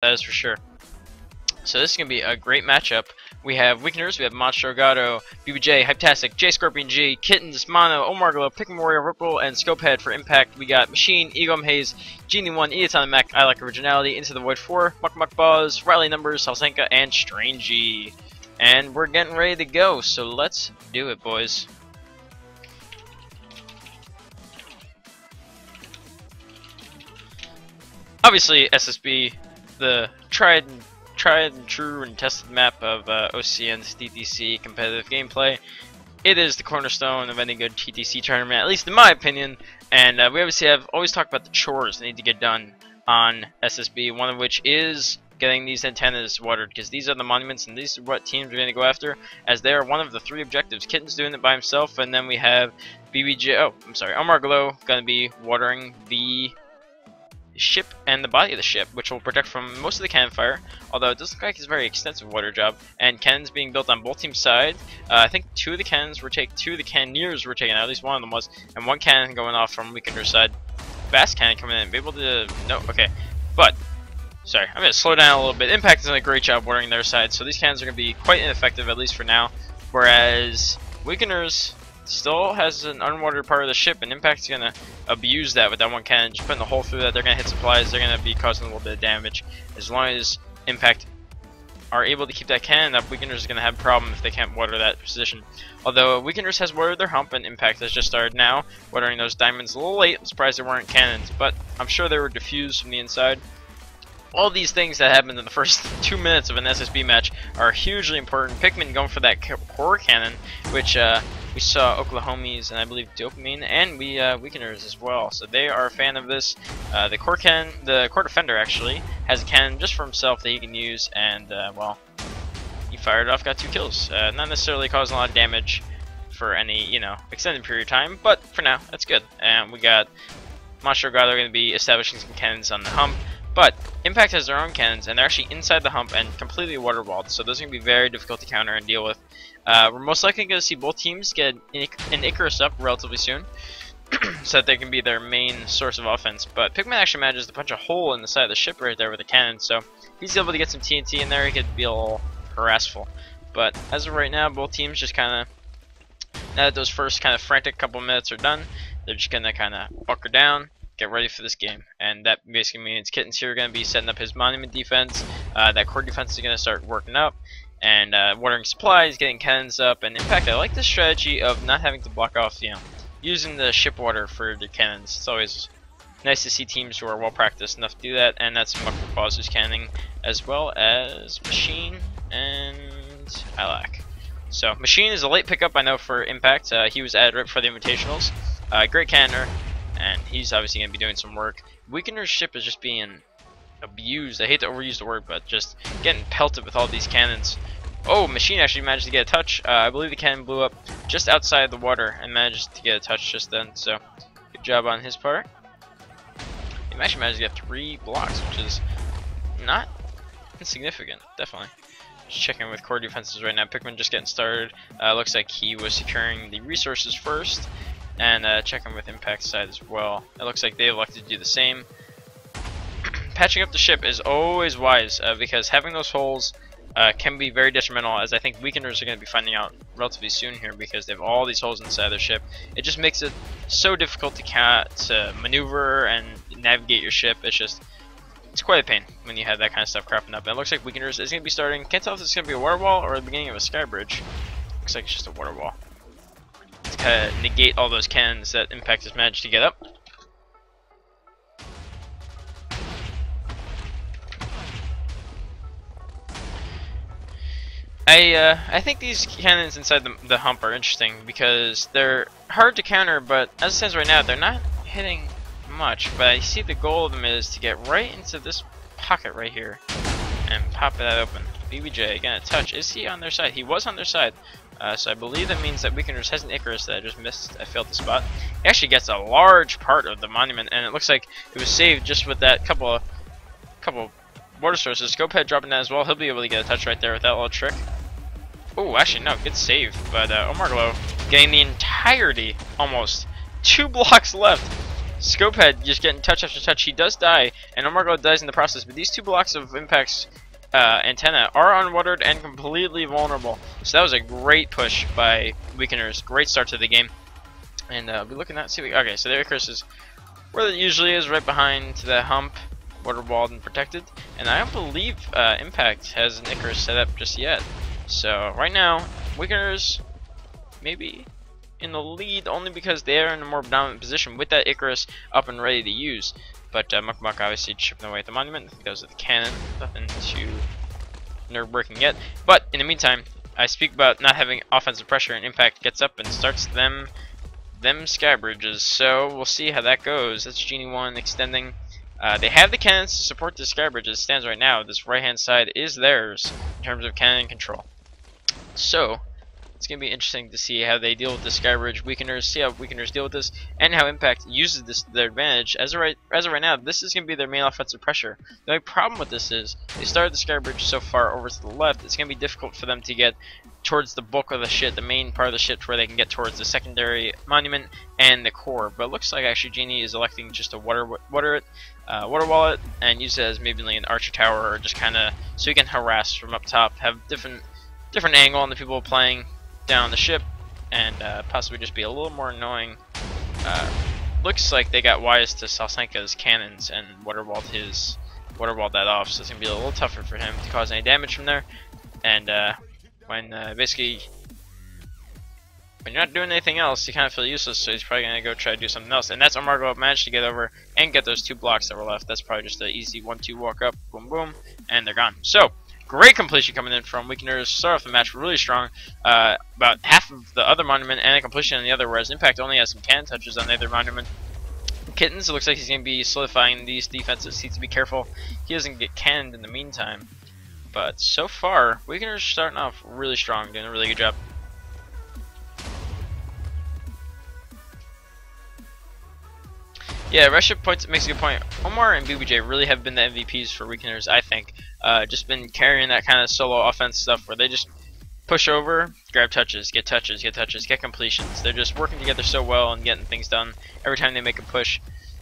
That is for sure. So this is going to be a great matchup. We have Weakeners, we have Monstro Gato, BBJ, Hyptastic, J Scorpion G, Kittens, Mono, Omarglo, Pikmin Warrior, Ripple, and Scopehead for impact. We got Machine, Egom Haze, Genie 1, Eaton Mac, I Like Originality, Into the Void 4, Muck Muck Buzz, Riley Numbers, Salsenka, and Strangey. And we're getting ready to go, so let's do it, boys. Obviously, SSB, the tried and true and tested map of OCN's TTC competitive gameplay. It is the cornerstone of any good TTC tournament, at least in my opinion. And we obviously have always talked about the chores that need to get done on SSB, one of which is getting these antennas watered, because these are the monuments and these are what teams are going to go after, as they are one of the 3 objectives. Kitten's doing it by himself, and then we have Omarglo going to be watering the ship and the body of the ship, which will protect from most of the cannon fire, although it doesn't look like it's a very extensive water job. And cannons being built on both teams' side. I think 2 of the cannons were taken, 2 of the cannoneers were taken out, at least one of them was, and 1 cannon going off from Weakender's side. Fast cannon coming in, be able to, no, okay, but, sorry, I'm going to slow down a little bit. Impact is doing a great job watering their side, so these cannons are going to be quite ineffective, at least for now, whereas Weakeners still has an unwatered part of the ship, and Impact's going to abuse that with that 1 cannon, just putting a hole through that. They're going to hit supplies, they're going to be causing a little bit of damage. As long as Impact are able to keep that cannon up, Weakeners is going to have a problem if they can't water that position. Although Weakeners has watered their hump, and Impact has just started now watering those diamonds a little late. I'm surprised they weren't cannons, but I'm sure they were diffused from the inside. All these things that happened in the first 2 minutes of an SSB match are hugely important. Pikmin going for that core cannon, which we saw Oklahomies and I believe Dopamine, and we Weakeners as well. So they are a fan of this. The core defender actually has a cannon just for himself that he can use, and well, he fired off, got 2 kills. Not necessarily causing a lot of damage for any extended period of time, but for now that's good. And we got Monstro Gato going to be establishing some cannons on the hump. But Impact has their own cannons, and they're actually inside the hump and completely waterwalled, so those are going to be very difficult to counter and deal with. We're most likely going to see both teams get an Icarus up relatively soon, so that they can be their main source of offense. But Pikmin actually manages to punch a hole in the side of the ship right there with a cannon, so if he's able to get some TNT in there, he could be a little harassful. But as of right now, both teams just kind of, now that those first kind of frantic couple minutes are done, they're just going to kind of bunker down, get ready for this game, and that basically means Kitten's here going to be setting up his monument defense. That core defense is going to start working up, and watering supplies, getting cannons up. And in fact, I like the strategy of not having to block off, using the ship water for their cannons. It's always nice to see teams who are well practiced enough to do that, and that's Muck Muck who's canning, as well as Machine and Ilac. So Machine is a late pickup, I know, for Impact. He was added right before the Invitationals. Great cannoner, and he's obviously going to be doing some work. Weakener's ship is just being abused. I hate to overuse the word, but just getting pelted with all these cannons. Oh, Machine actually managed to get a touch. I believe the cannon blew up just outside the water and managed to get a touch just then, so good job on his part. He actually managed to get 3 blocks, which is not insignificant, definitely. Just checking with core defenses right now. Pikmin just getting started. Looks like he was securing the resources first, and checking with Impact's side as well. It looks like they elected to do the same. Patching up the ship is always wise, because having those holes can be very detrimental, as I think Weakeners are going to be finding out relatively soon here, because they have all these holes inside their ship. It just makes it so difficult to maneuver and navigate your ship. It's quite a pain when you have that kind of stuff cropping up. And it looks like Weakeners is going to be starting. Can't tell if it's going to be a water wall or the beginning of a Skybridge. Looks like it's just a water wall to kind of negate all those cannons that Impact has managed to get up. I think these cannons inside the hump are interesting because they're hard to counter, but as it stands right now, they're not hitting much. But I see the goal of them is to get right into this pocket right here and pop that open. BBJ gonna touch. Is he on their side? He was on their side. So I believe that means that Weakeners has an Icarus that I just missed. I failed the spot. He actually gets a large part of the monument, and it looks like it was saved just with that couple water sources. Scopehead dropping down as well. He'll be able to get a touch right there with that little trick. Oh, actually no, good save. But Omarglo getting the entirety, almost 2 blocks left Scopehead just getting touch after touch. He does die, and Omargo dies in the process, but these 2 blocks of Impact's antenna are unwatered and completely vulnerable. So that was a great push by Weakeners. Great start to the game. And we're looking at, okay, so there Icarus is where it usually is, right behind the hump, water walled and protected. And I don't believe Impact has an Icarus set up just yet. So right now, Weakeners maybe in the lead only because they are in a more dominant position with that Icarus up and ready to use. But Muck obviously chipping away at the monument. I think that was with the cannon. Nothing too nerve-breaking yet. But in the meantime, I speak about not having offensive pressure, and Impact gets up and starts them Skybridges. So we'll see how that goes. That's Genie 1 extending. They have the cannons to support the Skybridge as it stands right now. This right-hand side is theirs in terms of cannon control. So it's going to be interesting to see how they deal with the Skybridge Weakeners, see how Weakeners deal with this, and how Impact uses this to their advantage. As of right now, this is going to be their main offensive pressure. The only problem with this is they started the Skybridge so far over to the left, it's going to be difficult for them to get towards the bulk of the ship, the main part of the ship, where they can get towards the secondary monument and the core. But it looks like actually Genie is electing just to water wall it, and use it as maybe like an archer tower, or just kind of so he can harass from up top, have different angle on the people playing down the ship, and possibly just be a little more annoying. Looks like they got wise to Salsenka's cannons and waterwalled that off, so it's gonna be a little tougher for him to cause any damage from there. And when basically when you're not doing anything else, you kind of feel useless, so he's probably gonna go try to do something else. And that's Omargo managed to get over and get those 2 blocks that were left. That's probably just an easy 1-2 walk up, boom boom, and they're gone. So great completion coming in from Weakeners. Start off the match really strong. About half of the other monument and a completion on the other, whereas Impact only has some cannon touches on the other monument. Kittens, it looks like he's going to be solidifying these defenses. He needs to be careful he doesn't get cannoned in the meantime. But so far, Weakeners are starting off really strong, doing a really good job. Yeah, Reship makes a good point. Omar and BBJ really have been the MVPs for Weakeners, I think. Just been carrying that kind of solo offense stuff where they just push over, grab touches, get completions. They're just working together so well and getting things done every time they make a push.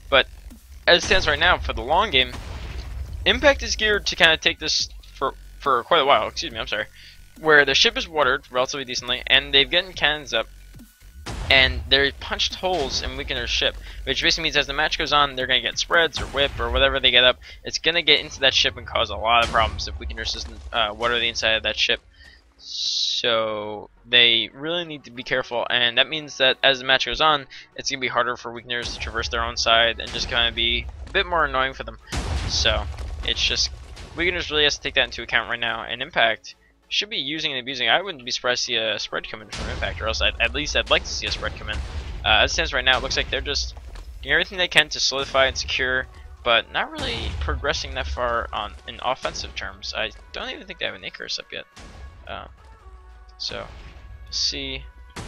But as it stands right now, for the long game, Impact is geared to kind of take this for quite a while. Excuse me, I'm sorry. Where their ship is watered relatively decently, and they've gotten cannons up, and they're punched holes in Weakener's ship, which basically means as the match goes on, they're going to get spreads or whip or whatever they get up. It's going to get into that ship and cause a lot of problems if Weakeners doesn't water the inside of that ship. So they really need to be careful, and that means that as the match goes on, it's going to be harder for Weakeners to traverse their own side and just kind of be a bit more annoying for them. So it's just, Weakeners really has to take that into account right now, and Impact should be using and abusing. I wouldn't be surprised to see a spread come in from Impact, or else at least I'd like to see a spread come in. As it stands right now, it looks like they're just doing everything they can to solidify and secure, but not really progressing that far in offensive terms. I don't even think they have an Icarus up yet. So see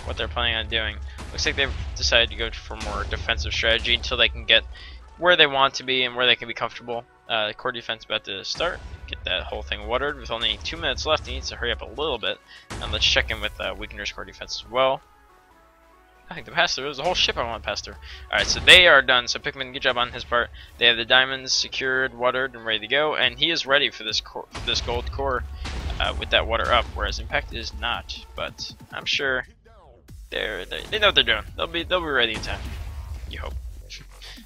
what they're planning on doing. Looks like they've decided to go for more defensive strategy until they can get where they want to be and where they can be comfortable. Core defense about to start. Get that whole thing watered with only 2 minutes left. He needs to hurry up a little bit. And let's check in with Weakener's core defense as well. I think the pass through. There's a whole ship I want to pass through. Alright, so they are done. So Pikmin, good job on his part. They have the diamonds secured, watered, and ready to go. And he is ready for this gold core with that water up, whereas Impact is not. But I'm sure they know what they're doing. They'll be ready in time. You hope.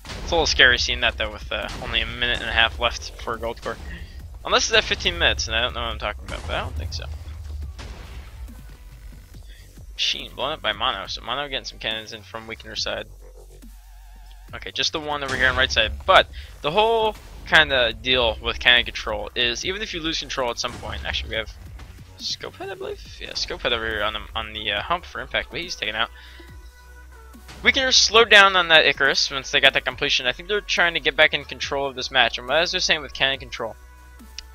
It's a little scary seeing that though, with only a minute and a half left for a gold core. Unless it's at 15 minutes, and I don't know what I'm talking about, but I don't think so. Machine blown up by Mono, so Mono getting some cannons in from Weakener's side. Okay, just the one over here on right side. But the whole kind of deal with cannon control is, even if you lose control at some point, actually we have Scopehead, I believe. Yeah, Scopehead over here on the hump for Impact, but he's taken out. Weakeners slowed down on that Icarus once they got that completion. I think they're trying to get back in control of this match, and as they're saying with cannon control,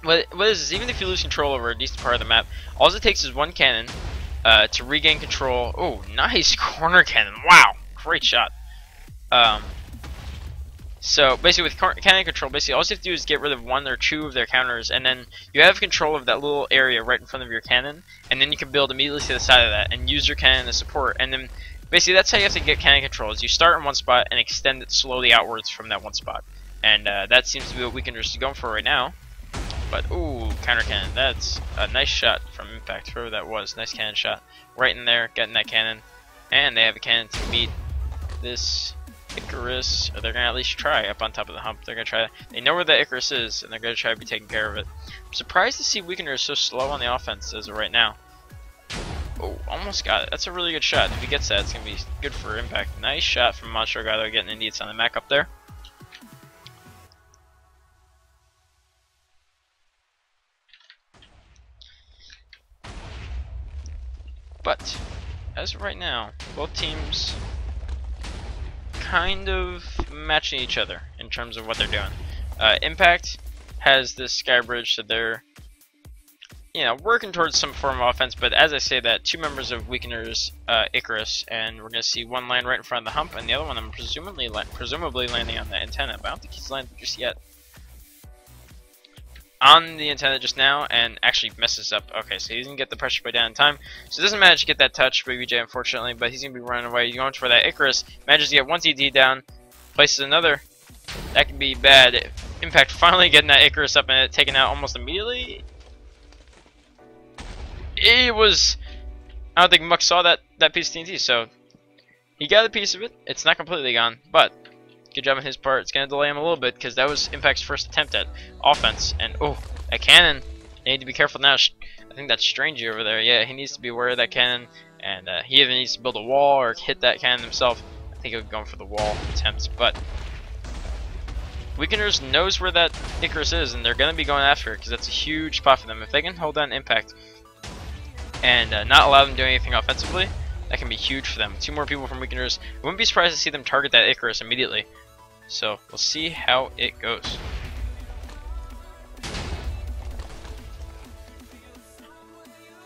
what is even if you lose control over a decent part of the map, all it takes is one cannon to regain control. Oh, nice corner cannon! Wow, great shot. So basically with cannon control, basically all you have to do is get rid of 1 or 2 of their counters, and then you have control of that little area right in front of your cannon, and then you can build immediately to the side of that and use your cannon as support, and then basically that's how you have to get cannon controls. You start in one spot and extend it slowly outwards from that one spot. And that seems to be what Weakeners are going for right now. But, ooh, counter cannon. That's a nice shot from Impact, whoever that was. Nice cannon shot. Right in there, getting that cannon. And they have a cannon to meet this Icarus. Or they're going to at least try up on top of the hump. They're going to try. They know where the Icarus is, and they're going to try to be taking care of it. I'm surprised to see Weakeners so slow on the offense as of right now. Oh, almost got it. That's a really good shot. If he gets that, it's going to be good for Impact. Nice shot from Monstro Gather getting Indians on the Mac up there. But, as of right now, both teams kind of matching each other in terms of what they're doing. Impact has this Skybridge, so they're working towards some form of offense, but as I say that, two members of Weakeners, Icarus, and we're going to see one land right in front of the hump, and the other one I'm presumably landing on the antenna, but I don't think he's landed just yet. On the antenna just now, and actually messes up. Okay, so he doesn't get the pressure play down in time, so doesn't manage to get that touch for BJ, unfortunately, but he's going to be running away. He's going for that Icarus, manages to get one TD down, places another. That could be bad. Impact finally getting that Icarus up and taken out almost immediately. It was, I don't think Muck saw that piece of TNT, so he got a piece of it. It's not completely gone, but good job on his part. It's going to delay him a little bit because that was Impact's first attempt at offense. And oh, that cannon. They need to be careful now. I think that's Strangey over there. Yeah, he needs to be aware of that cannon, and he either needs to build a wall or hit that cannon himself. I think he would go for the wall attempt, but Weakeners knows where that Icarus is, and they're going to be going after it because that's a huge spot for them. If they can hold down Impact and not allow them to do anything offensively, that can be huge for them. Two more people from Weakeners. I wouldn't be surprised to see them target that Icarus immediately. So we'll see how it goes.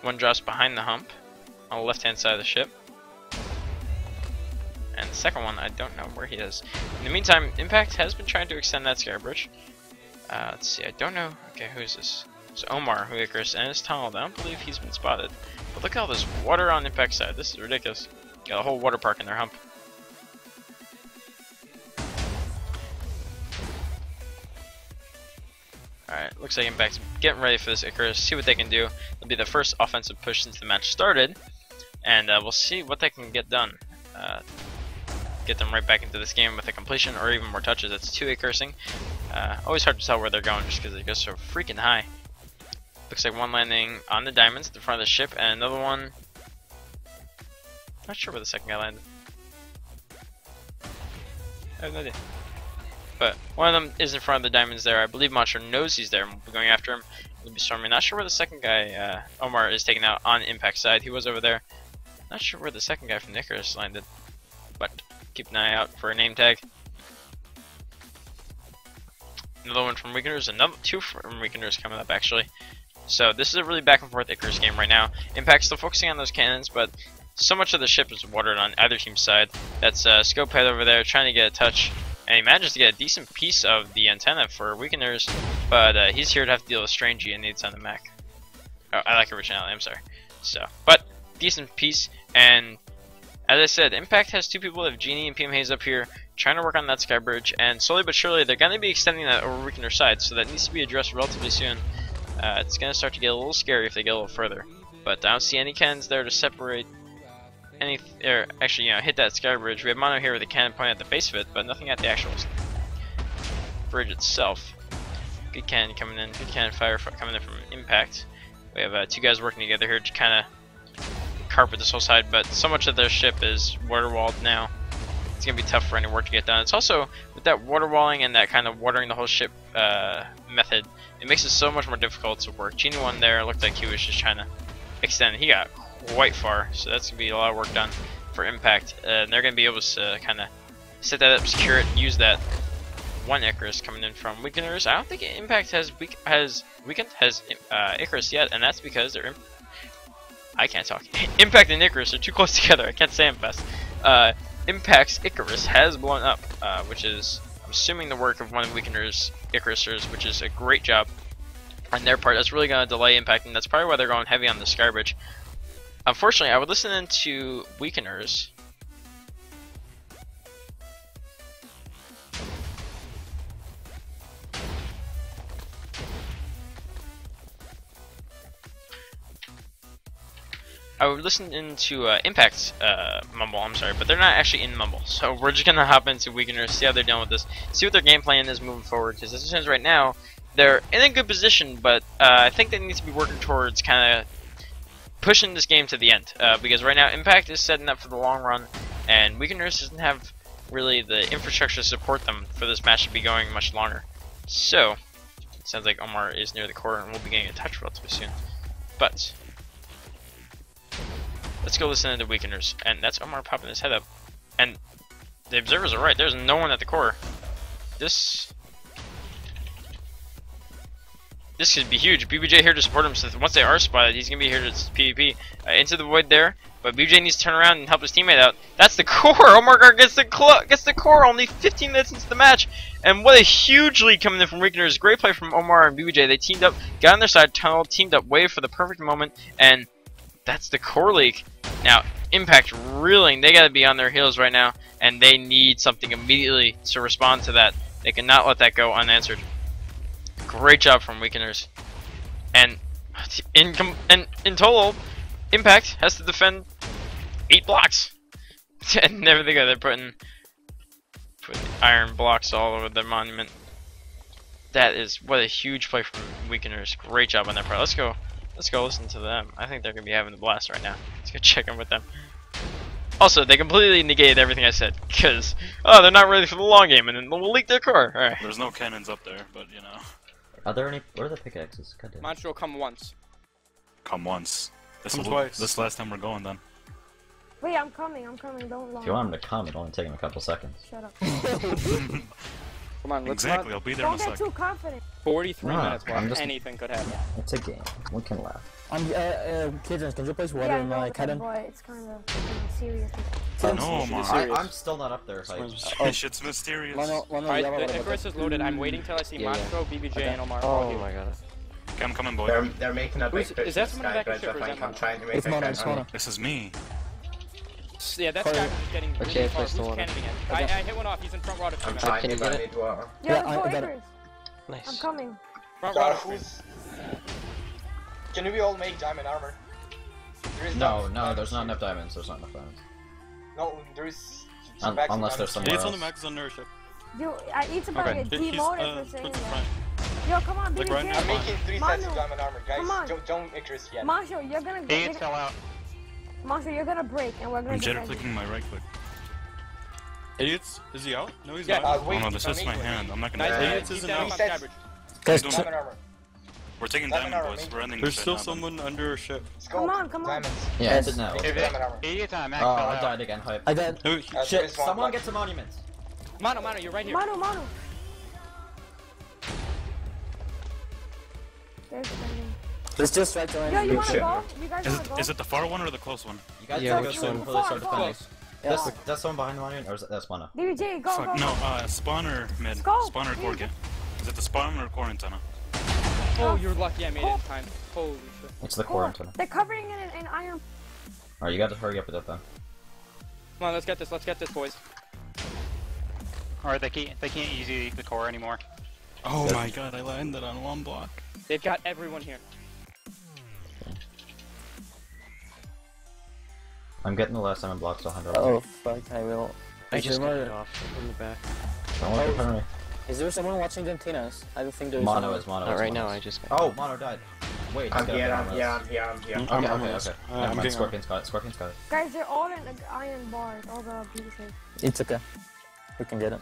One drops behind the hump on the left-hand side of the ship. And the second one, I don't know where he is. In the meantime, Impact has been trying to extend that Skybridge. Let's see, I don't know. Okay, who is this? It's Omar, who Icarus, and his tunnel. I don't believe he's been spotted. But look at all this water on Impact's side. This is ridiculous. Got a whole water park in their hump. Alright, looks like Impact's getting ready for this Icarus. See what they can do. It'll be the first offensive push since the match started. And we'll see what they can get done. Get them right back into this game with a completion or even more touches. That's 2 Icarusing. Always hard to tell where they're going just because they go so freaking high. Looks like one landing on the diamonds at the front of the ship, and another one. Not sure where the second guy landed. I have no idea. But one of them is in front of the diamonds there. I believe Monster knows he's there and will be going after him. He'll be storming. Not sure where the second guy, Omar, is taken out on Impact side. He was over there. Not sure where the second guy from Icarus landed. But keep an eye out for a name tag. Another one from Weakeners. Another 2 from Weakeners coming up actually. So this is a really back and forth Icarus game right now. Impact still focusing on those cannons, but so much of the ship is watered on either team's side. That's Scopehead over there trying to get a touch, and he manages to get a decent piece of the antenna for Weakeners, but he's here to have to deal with Strangey and needs on the Mac. Oh, I like originality, I'm sorry. So, but decent piece, and as I said, Impact has 2 people, of Genie and PM Hayes up here, trying to work on that Skybridge, and slowly but surely they're going to be extending that over Weakener side, so that needs to be addressed relatively soon. It's going to start to get a little scary if they get a little further. But I don't see any cannons there to separate any, or actually, hit that Skybridge. We have Mono here with a cannon pointing at the base of it, but nothing at the actual bridge itself. Good cannon coming in, good cannon fire coming in from Impact. We have 2 guys working together here to kind of carpet this whole side, but so much of their ship is water walled now. It's going to be tough for any work to get done. It's also, with that water walling and that kind of watering the whole ship method, it makes it so much more difficult to work. Genie 1 there looked like he was just trying to extend. He got quite far, so that's going to be a lot of work done for Impact. And they're going to be able to kind of set that up, secure it, and use that 1 Icarus coming in from Weakeners. I don't think Impact has Icarus yet, and that's because they're I can't talk. Impact and Icarus are too close together. I can't say them fast. Impact's Icarus has blown up, which is, I'm assuming, the work of one of Weakener's Icarusers, which is a great job on their part. That's really going to delay Impact, and that's probably why they're going heavy on the Skybridge. Unfortunately, I would listen to Weakeners I would listen into Impact's Mumble, I'm sorry, but they're not actually in Mumble. So we're just gonna hop into Weakeners, see how they're dealing with this, see what their game plan is moving forward. Because as it stands right now, they're in a good position, but I think they need to be working towards kind of pushing this game to the end. Because right now, Impact is setting up for the long run, and Weakeners doesn't have really the infrastructure to support them for this match to be going much longer. So, it sounds like Omar is near the core, and we'll be getting a touch relatively soon. But let's go listen to the Weakeners, and that's Omar popping his head up. And the observers are right, there's no one at the core. This could be huge. BBJ here to support him, so once they are spotted, he's going to be here to PvP. Into the void there, but BBJ needs to turn around and help his teammate out. That's the core! Omar Gar gets the core only 15 minutes into the match! And what a huge lead coming in from Weakeners. Great play from Omar and BBJ. They teamed up, got on their side, tunneled, teamed up, waited for the perfect moment, and that's the core leak. Now, Impact reeling, they gotta be on their heels right now, and they need something immediately to respond to that. They cannot let that go unanswered. Great job from Weakeners. And in total, Impact has to defend 8 blocks. And there they go, they're putting iron blocks all over their monument. That is what a huge play from Weakeners. Great job on their part. Let's go listen to them. I think they're gonna be having a blast right now. Let's go check in with them. Also, they completely negated everything I said, because they're not ready for the long game, and then we'll leak their core. Alright. There's no cannons up there, but you know. Are there any? Where are the pickaxes? Montreal, come once. Come once. Come twice. This last time we're going then. Wait, I'm coming, don't lie. If you want him to come, it'll only take him a couple seconds. Shut up. Come on, let's Exactly, I'll be there in a Don't get second. too confident. 43 Nah, minutes, I'm bro. just- Anything could happen. It's a game. We can laugh. Kids, can you place water Yeah, I in know, my but cabin? boy, it's kind of serious. No, man. I'm still not up there. This shit's mysterious. Alright, the Icarus is loaded. I'm waiting till I see Montreal, BBJ, and Omar. Oh my god. Okay, I'm coming, boy. They're making a big pitch. Is that someone back in Skybridge, ship, or is I that think. I'm Mono? trying to make It's a Mono, catch it's on Mono. This is me. Yeah, that guy is getting really Okay, far. place Who's the water. cannoning it? I hit one off. He's in front rod of I'm me. trying Can you to, but I get it? need water. Yeah, Yeah, let's go I got it. Icarus. I'm Nice. coming. Front God, rod of who's... Can we all make diamond armor? There is No, diamond there's not armor. enough diamonds. There's not enough diamonds. No, there is... Unless there's somewhere some. else. Max on nurture. Dude, It's about to get demoted for saying that. Yo, come on, BBJ. I'm making 3 sets of Manu, diamond armor, guys. come on. Don't Icarus yet. Marshall, you're gonna He fell out. Marshall, you're gonna break, and we're gonna I'm jitter defend you. clicking my right click. Idiots? Is he out? No, he's Yeah. not. Oh no, this is my hand. I'm not gonna Nice, die. idiots isn't out. Resets. Guys, Diamond armor. We're taking Diamond diamond, armor, boys. mate. We're ending There's this still right now, someone under a ship. Come on, come on. Diamonds. Yeah, it did now. Diamond armor. Idiot on Max Oh, fell I out. died again. Hype. I got. There Shit! is one Someone left. gets a monument. Mono, you're right here. Manu. They're defending. Let's just try to Yo, land. you wanna shit. go? You guys wanna go? Is it the far one or the close one? You guys Yeah, gotta go which soon one? before they start Far, defending. far. That's someone behind the monument, or is that's Mono? BBJ, go, Fuck, go, no, go. spawner mid. Go. Spawner core game. Is it the spawner or core antenna? Oh, you're lucky I made it in time. Holy shit. It's the core antenna. They're covering it in iron. Alright, you gotta hurry up with that then. Come on, let's get this, boys. Or they can't use the core anymore. Oh my god, I landed on one block. They've got everyone here. I'm getting the last diamond blocks to 100. Oh fuck, I will. I Is just got there it off in the back. Don't look at me. Is there someone watching the antennas? I don't think there is. Mono is Mono. Not is right Mono. now, I just got Oh, Mono died. Wait, I'm just here, get I'm up here, there. I'm here, I'm here. Okay, I'm okay. almost. Never I'm mind, getting Scorpion's got it. Scorpion's got it. Guys, they're all in the iron bars, all the pieces. It's okay. We can get it.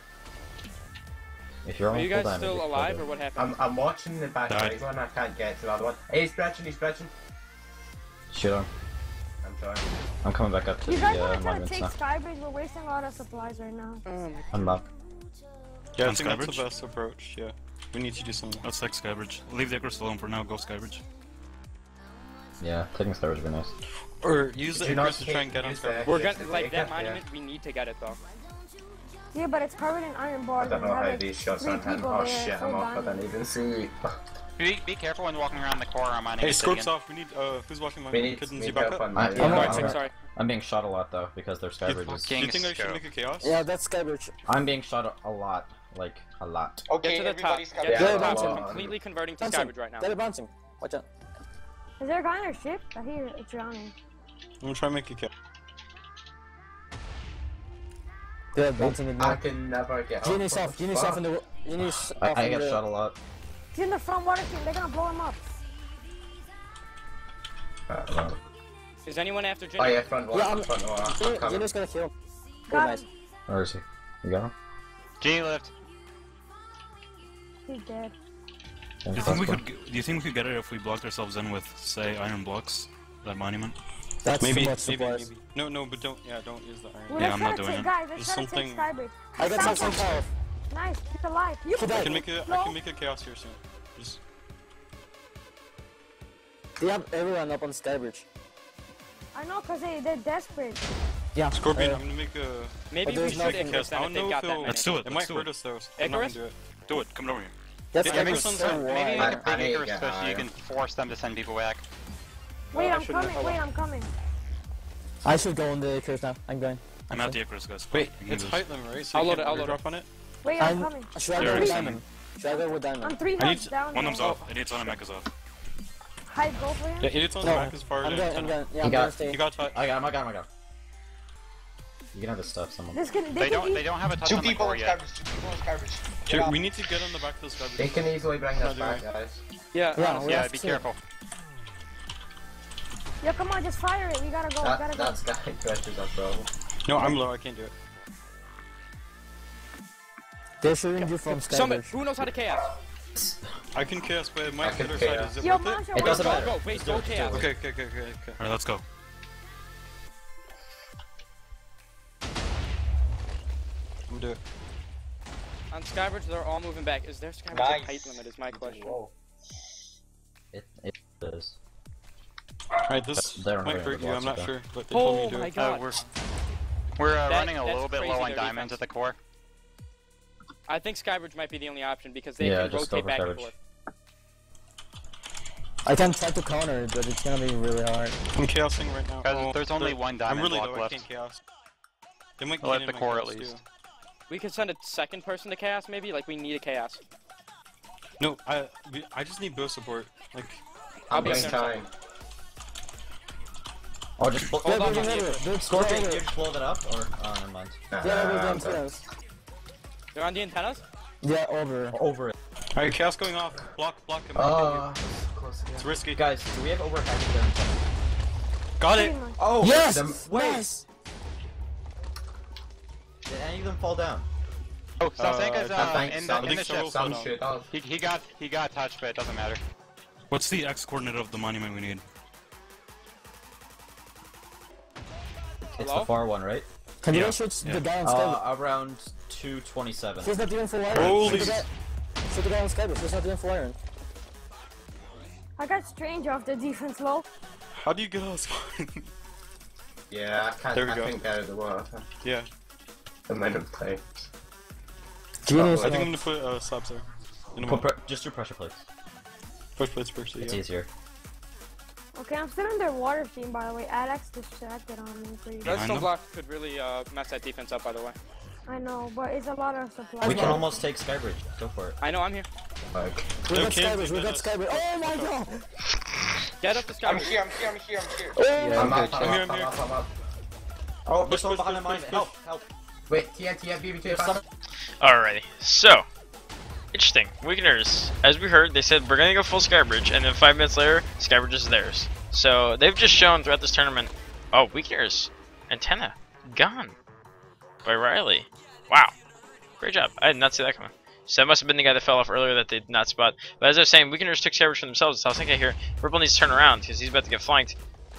If you're on Are you full guys damage, still you can alive, do or it. what happened? I'm watching the back Died. right one, I can't get to the other one. Hey, he's stretching, Shoot him. I'm trying. I'm coming back up to You guys the wanna try to monuments take now. Skybridge? We're wasting a lot of supplies right now. I'm up. Yeah, On I think that's Skybridge? the best approach, yeah. We need to do something. Let's take Skybridge. Leave the Icarus alone for now, go Skybridge. Yeah, taking stars would be nice. Or use the Do not Icarus to try and get on use the- Skybridge. We're Yeah, gonna, like, that yeah. monument, we need to get it, though. Yeah, but it's covered in iron I bars. don't know and how having these shots three are happening. people Oh there, shit, so I'm off, I diamond. don't even see. Be careful when walking around the core. I'm on Hey, it. scopes off, we need, who's watching my We need kids and help backup? on I- my... yeah, I'm no, watching, alright. sorry. I'm being shot a lot though because their skybridges. Do you think I should Scope. make a chaos? Yeah, that's Skybridge. I'm being shot a lot, like a lot. Okay, Get to the top. everybody's Get got to the Yeah, top. bouncing. We're completely converting to Bouncing. Skybridge right now. They're bouncing. Watch out. Is there a guy on our ship? I hear it's drowning. I'm gonna try and make a kill. They're bouncing in I there. can never get Genie's off. Genie's off in the. Genie's off I in get the. shot a lot. He's in the front water team. They're gonna blow him up. Is anyone after Ginny? Oh yeah, front wall. Yeah, Front wall. I'm coming. Genie's gonna kill. Oh, Got nice. him. Where is he? You got him? Genie lived. He's dead. Do you think we could? Do you think we could get it if we blocked ourselves in with, say, iron blocks? That monument. That's Maybe, too much supplies. maybe. No, but don't use the iron. Well, Yeah, let's I'm try not to doing take, it. guys, let's There's try to take something- Skybridge. I got Sound something check. power. Nice, he's alive. You He died. I can make a chaos here soon. Just They have everyone up on Skybridge. I know, cause they're desperate. Yeah. Scorpion, I'm gonna make a. Maybe we there's should nothing- Icarus I then if don't they've know got if that it'll. many. Let's do it. It Let's might do hurt it. us though. So I'm not Icarus? gonna do it. Do it. Come over here. That's Yeah, Icarus Icarus- so Maybe wide. make a I big need to Icarus get push so you iron. can force them to send people back. Wait, I I'm shouldn't coming. have- Wait, I'm coming. I should go on the Icarus now. I'm going. I'm at the Icarus, guys. Wait, You can it's do this. height limit, right? So I'll you load can't it, I'll load drop on it. Wait, I'm coming. Should I There go it with is. diamond? Should I go with I'm diamond? 3 I heads need- down. One of them's now. off. Idiot's on a mech is off. Hyde, go for him. Yeah, it's on the No, back as far I'm as going. I'm going. Yeah, I'm got- gonna stay. You got touch. I got him. You can have this stuff, someone. This can, They don't easily- have a touch Two on the people core in yet. Skybridge. 2 people in Skybridge. Dude, Yeah. we need to get on the back of this garbage. They can easily bring Not us back, doing guys. Yeah, Yeah, honestly. we Yeah, have be to. careful. Yo, come on, just fire it. We gotta go. We gotta go. That's Skybridge up, bro. No, I'm low. I can't do it. They're shooting you from Somebody, Skybridge. who knows how to chaos? I can chaos, but it might I can hit our side. chaos. Is it Yo, worth it? Mancho, It wait, doesn't go, matter. go. Wait, go chaos. Okay. Alright, let's go. I'm gonna do it. On Skybridge, they're all moving back. Is there Skybridge Nice. a height limit? Is my question. Whoa. It is. Alright, this They don't might have hurt any you. I'm blocks not with sure, but they told me Oh to do my it. god. We're That- running a that's little bit crazy, low on their diamonds defense. at the core. I think Skybridge might be the only option because they Yeah, can just go rotate for back and Skybridge. forth. I can try to counter it, but it's gonna be really hard. I'm chaosing right now. Guys, there's only one I'm diamond really block low. I left. can't chaos. They might Well, get at in the my core at chaos, least. too. We could send a second person to chaos maybe? Like we need a chaos. No, I just need bow support. Like, I'll be Next there. time. Oh, just blow. Hold on, They're Mancho. over. They're Scorpion, over. you just blow that up, or never mind. Yeah, over the I'm antennas. They're on the antennas? Yeah, over. Over it. alright, chaos going off. Block him. Close again. It's risky. Guys, do we have overhead there? Got it. Pretty much. Oh, Yes! them- Nice! Did any of them fall down? Oh, Salsanka's I think in some- the think ship. so. some shit off. He got touched, but it doesn't matter. What's the X coordinate of the monument we need? It's Hello? the far one, right? Can you Yeah, guys shoot yeah. the guy on Skybridge? Around 227. He's not even full iron. Holy Shoot the guy on Skybridge. He's not even full iron. I got Strange off the defense low. How do you get us? Yeah, I can't. There we I go. think out of the water. Yeah. The men of play. Genius. I think I'm gonna put slabs there. In a Put moment. just do pressure plates. Push plates first, It's yeah. easier. Okay, I'm still in their water team, by the way. Alex distracted on me for you. Behind Redstone them? block could really mess that defense up by the way. I know, but it's a lot of supplies. We can almost take Skybridge. Go for it. I know, I'm here. Like, We got Okay, Skybridge. We do got this. Skybridge. Oh my god! Get up the I'm Skybridge. here. I'm here. Oh I'm my up. god! I'm here. I'm up. Oh, Push, there's one push, behind push, mine. push, Help! Wait, TNT and BB2. Alrighty, so interesting. Weakeners, as we heard, they said we're gonna go full Skybridge, and then 5 minutes later, Skybridge is theirs. So they've just shown throughout this tournament. Oh, Weakeners antenna gone by Riley. Wow, great job. I did not see that coming. So that must have been the guy that fell off earlier that they did not spot. But as I was saying, Weakeners took Skybridge for themselves. Salsanka here. Ripple needs to turn around because he's about to get flanked.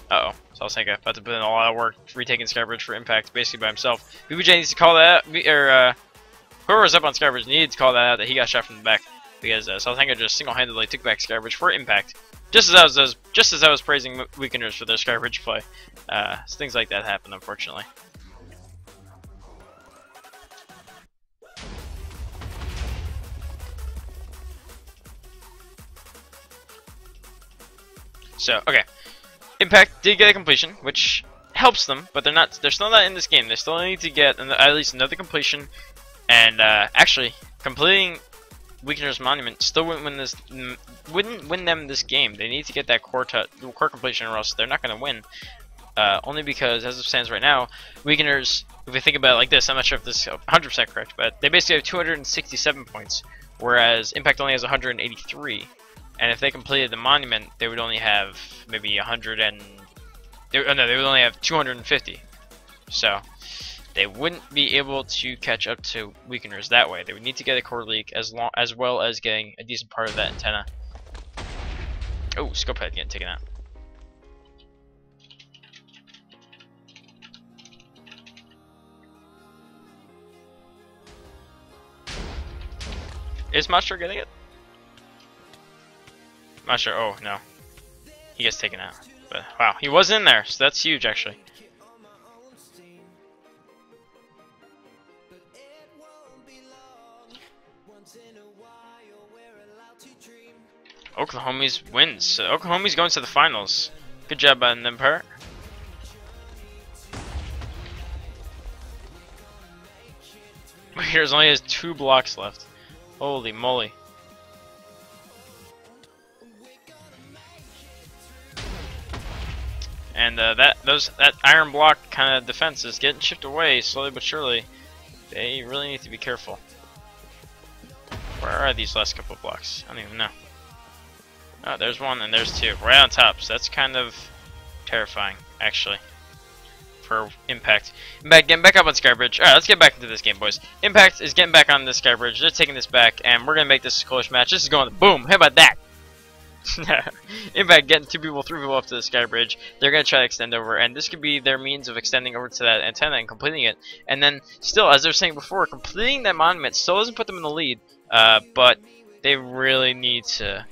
Uh oh, Salsanka about to put in a lot of work retaking Skybridge for impact basically by himself. BBJ needs to call that out, or whoever was up on Skybridge needed to call that out that he got shot from the back because Salsanka just single-handedly took back Skybridge for impact. Just as I was praising Weakeners for their Skybridge play, so things like that happen unfortunately. So okay, Impact did get a completion, which helps them, but they're still not in this game. They still need to get at least another completion, and actually completing Weakener's Monument still wouldn't win them this game. They need to get that core completion, or else they're not going to win. only because as it stands right now, Weakeners, if we think about it like this, I'm not sure if this is 100% correct, but they basically have 267 points, whereas Impact only has 183. And if they completed the monument, they would only have maybe 100 and they would only have 250. So they wouldn't be able to catch up to Weakeners that way. They would need to get a core leak as well as getting a decent part of that antenna. Oh, scope head getting taken out. Is Monster getting it? Monster, oh no. He gets taken out. But wow, he was in there, so that's huge actually. Oklahoma's wins. So Oklahoma's going to the finals. Good job on them part. Here's only has 2 blocks left. Holy moly. And that iron block kind of defense is getting chipped away slowly but surely. They really need to be careful. Where are these last couple of blocks? I don't even know. Oh, there's one and there's 2 right on top. So that's kind of terrifying, actually, for Impact. Impact getting back up on Skybridge. All right, let's get back into this game, boys. Impact is getting back on this Skybridge. They're taking this back, and we're gonna make this a close match. This is going to boom. How about that? Impact getting 2 people, 3 people up to the Skybridge. They're gonna try to extend over, and this could be their means of extending over to that antenna and completing it. And then, still, as I was saying before, completing that monument still doesn't put them in the lead. But they really need to.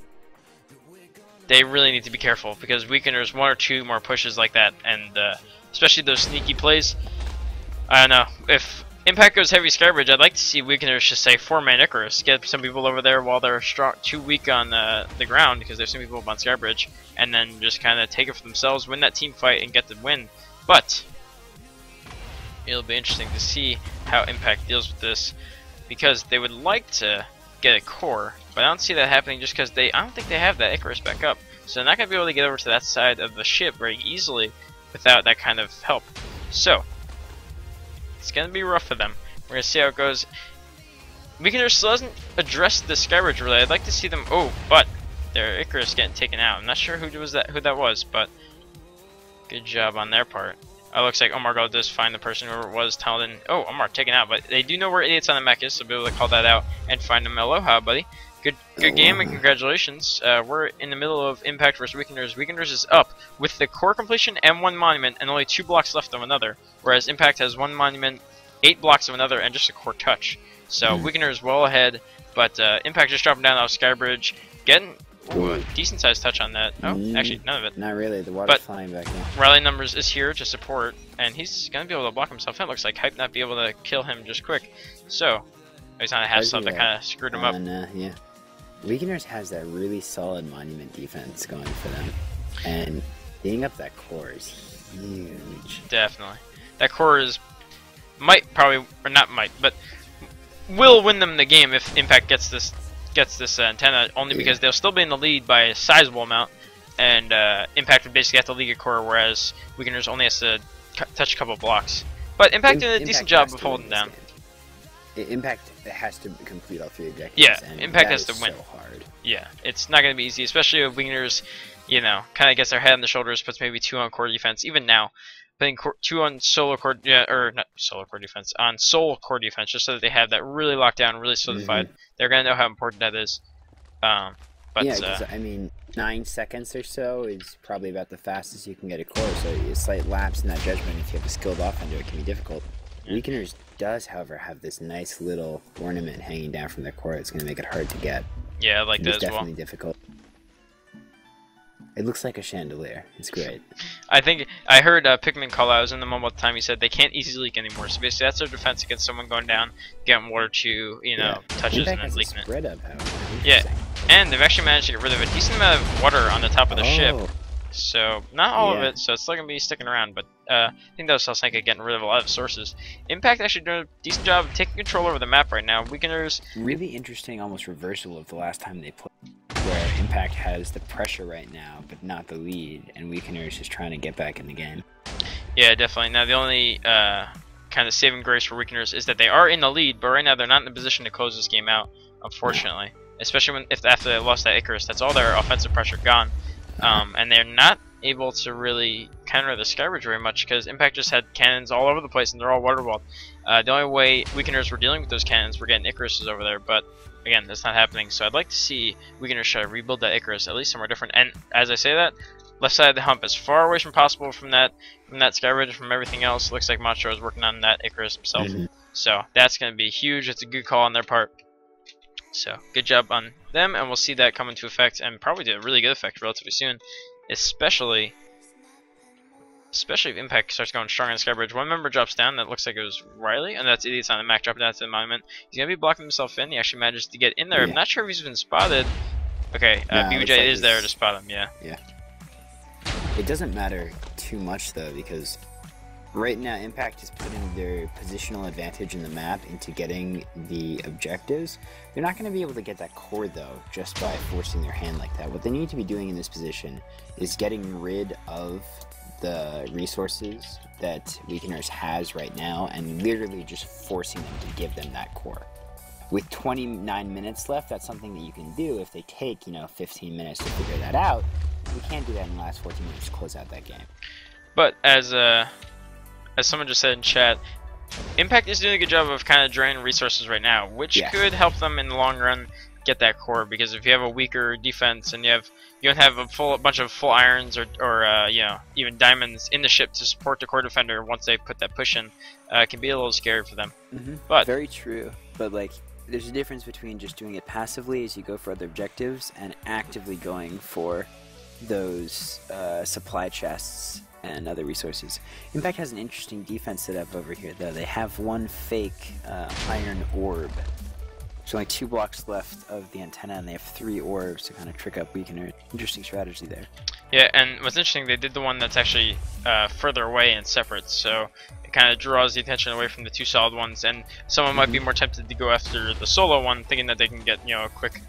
They really need to be careful because Weakeners 1 or 2 more pushes like that, and especially those sneaky plays. I don't know. If Impact goes heavy Skybridge, I'd like to see Weakeners just say 4-man Icarus, get some people over there while they're too weak on the ground because there's some people up on Skybridge, and then just kind of take it for themselves, win that team fight, and get the win. But it'll be interesting to see how Impact deals with this because they would like to get a core, but I don't see that happening just because I don't think they have that Icarus back up. So they're not going to be able to get over to that side of the ship very easily without that kind of help. So it's going to be rough for them. We're going to see how it goes. Weakener still hasn't addressed the Skybridge really. I'd like to see them. Oh, but their Icarus getting taken out. I'm not sure who that was, but good job on their part. It looks like Omar does find the person whoever it was telling. Oh, Omar taken out, but they do know where idiots on the mech is, so be able to call that out and find him. Aloha, buddy. Good game and congratulations. We're in the middle of Impact versus Weakeners. Weakeners is up with the core completion and 1 monument and only 2 blocks left of another, whereas Impact has 1 monument, 8 blocks of another, and just a core touch. So Weakeners well ahead, but Impact just dropping down off Skybridge, getting a decent sized touch on that. Oh, actually none of it. Not really. The water's flying back in. Rally Numbers is here to support, and he's gonna be able to block himself. It looks like Hype not be able to kill him just quick. So he's on a half sub that kind of screwed him up. Yeah. Weakeners has that really solid monument defense going for them, and beating up that core is huge. Definitely, that core but will win them the game if Impact gets this antenna. Only because they'll still be in the lead by a sizable amount, and Impact would basically have to league a core, whereas Weakeners only has to touch a couple blocks. But Impact did a decent job of holding down. Impact has to complete all 3 objectives. Yeah, and Impact has to win. So hard. Yeah, it's not going to be easy, especially if Weakeners, kind of gets their head on the shoulders, puts maybe 2 on core defense. Even now, putting 2 on solo core, or not solo core defense, on solo core defense, just so that they have that really locked down, really solidified. They're going to know how important that is. But yeah, because I mean, 9 seconds or so is probably about the fastest you can get a core. So a slight lapse in that judgment, if you have a skilled offender, it can be difficult. Weakeners does, however, have this nice little ornament hanging down from their core. It's going to make it hard to get. Yeah, I like that as well. It's definitely difficult. It looks like a chandelier. It's great. I think I heard Pikmin call out. I was in the moment at the time. He said they can't easily leak anymore. So basically, that's their defense against someone going down, getting 1 or 2, touches and then leaking it. Spread up, yeah, and they've actually managed to get rid of a decent amount of water on the top of the ship. So not all of it. So it's still gonna be sticking around. But I think that was Salsanka getting rid of a lot of sources. Impact actually doing a decent job of taking control over the map right now. Weakeners. Really interesting, almost reversal of the last time they played, where Impact has the pressure right now, but not the lead, and Weakeners is trying to get back in the game. Yeah, definitely. Now the only kind of saving grace for Weakeners is that they are in the lead, but right now they're not in a position to close this game out, unfortunately. Especially if after they lost that Icarus, that's all their offensive pressure gone, and they're not able to really counter the Skybridge very much because Impact just had cannons all over the place and they're all waterwalled. The only way Weakeners were dealing with those cannons were getting Icaruses over there, but again, that's not happening. So I'd like to see Weakeners try to rebuild that Icarus at least somewhere different. And as I say that, left side of the hump as far away from possible from that Skybridge, from everything else. Looks like Macho is working on that Icarus himself. So that's going to be huge. It's a good call on their part. So good job on them, and we'll see that come into effect, and probably to a really good effect relatively soon, especially if Impact starts going strong on Skybridge. One member drops down. That looks like it was Riley, and that's Idiot's on the Mac dropping down to the monument. He's gonna be blocking himself in. He actually manages to get in there. I'm not sure if he's been spotted. Okay, BBJ like is there to spot him. Yeah. It doesn't matter too much though, because right now Impact is putting their positional advantage in the map into getting the objectives. They're not going to be able to get that core though just by forcing their hand like that. What they need to be doing in this position is getting rid of the resources that Weakeners has right now and literally just forcing them to give them that core. With 29 minutes left, that's something that you can do if they take, 15 minutes to figure that out. We can't do that in the last 14 minutes to close out that game. But as someone just said in chat, Impact is doing a good job of kind of draining resources right now, which could help them in the long run get that core. Because if you have a weaker defense and you don't have a bunch of full irons or even diamonds in the ship to support the core defender once they put that push in, it can be a little scary for them. But very true. But like, there's a difference between just doing it passively as you go for other objectives and actively going for those supply chests and other resources. Impact has an interesting defense set up over here though. They have one fake iron orb. There's only 2 blocks left of the antenna and they have 3 orbs to kind of trick up Weakener. Interesting strategy there. Yeah, and what's interesting, they did the one that's actually further away and separate, so it kind of draws the attention away from the 2 solid ones, and someone might be more tempted to go after the solo one, thinking that they can get a quick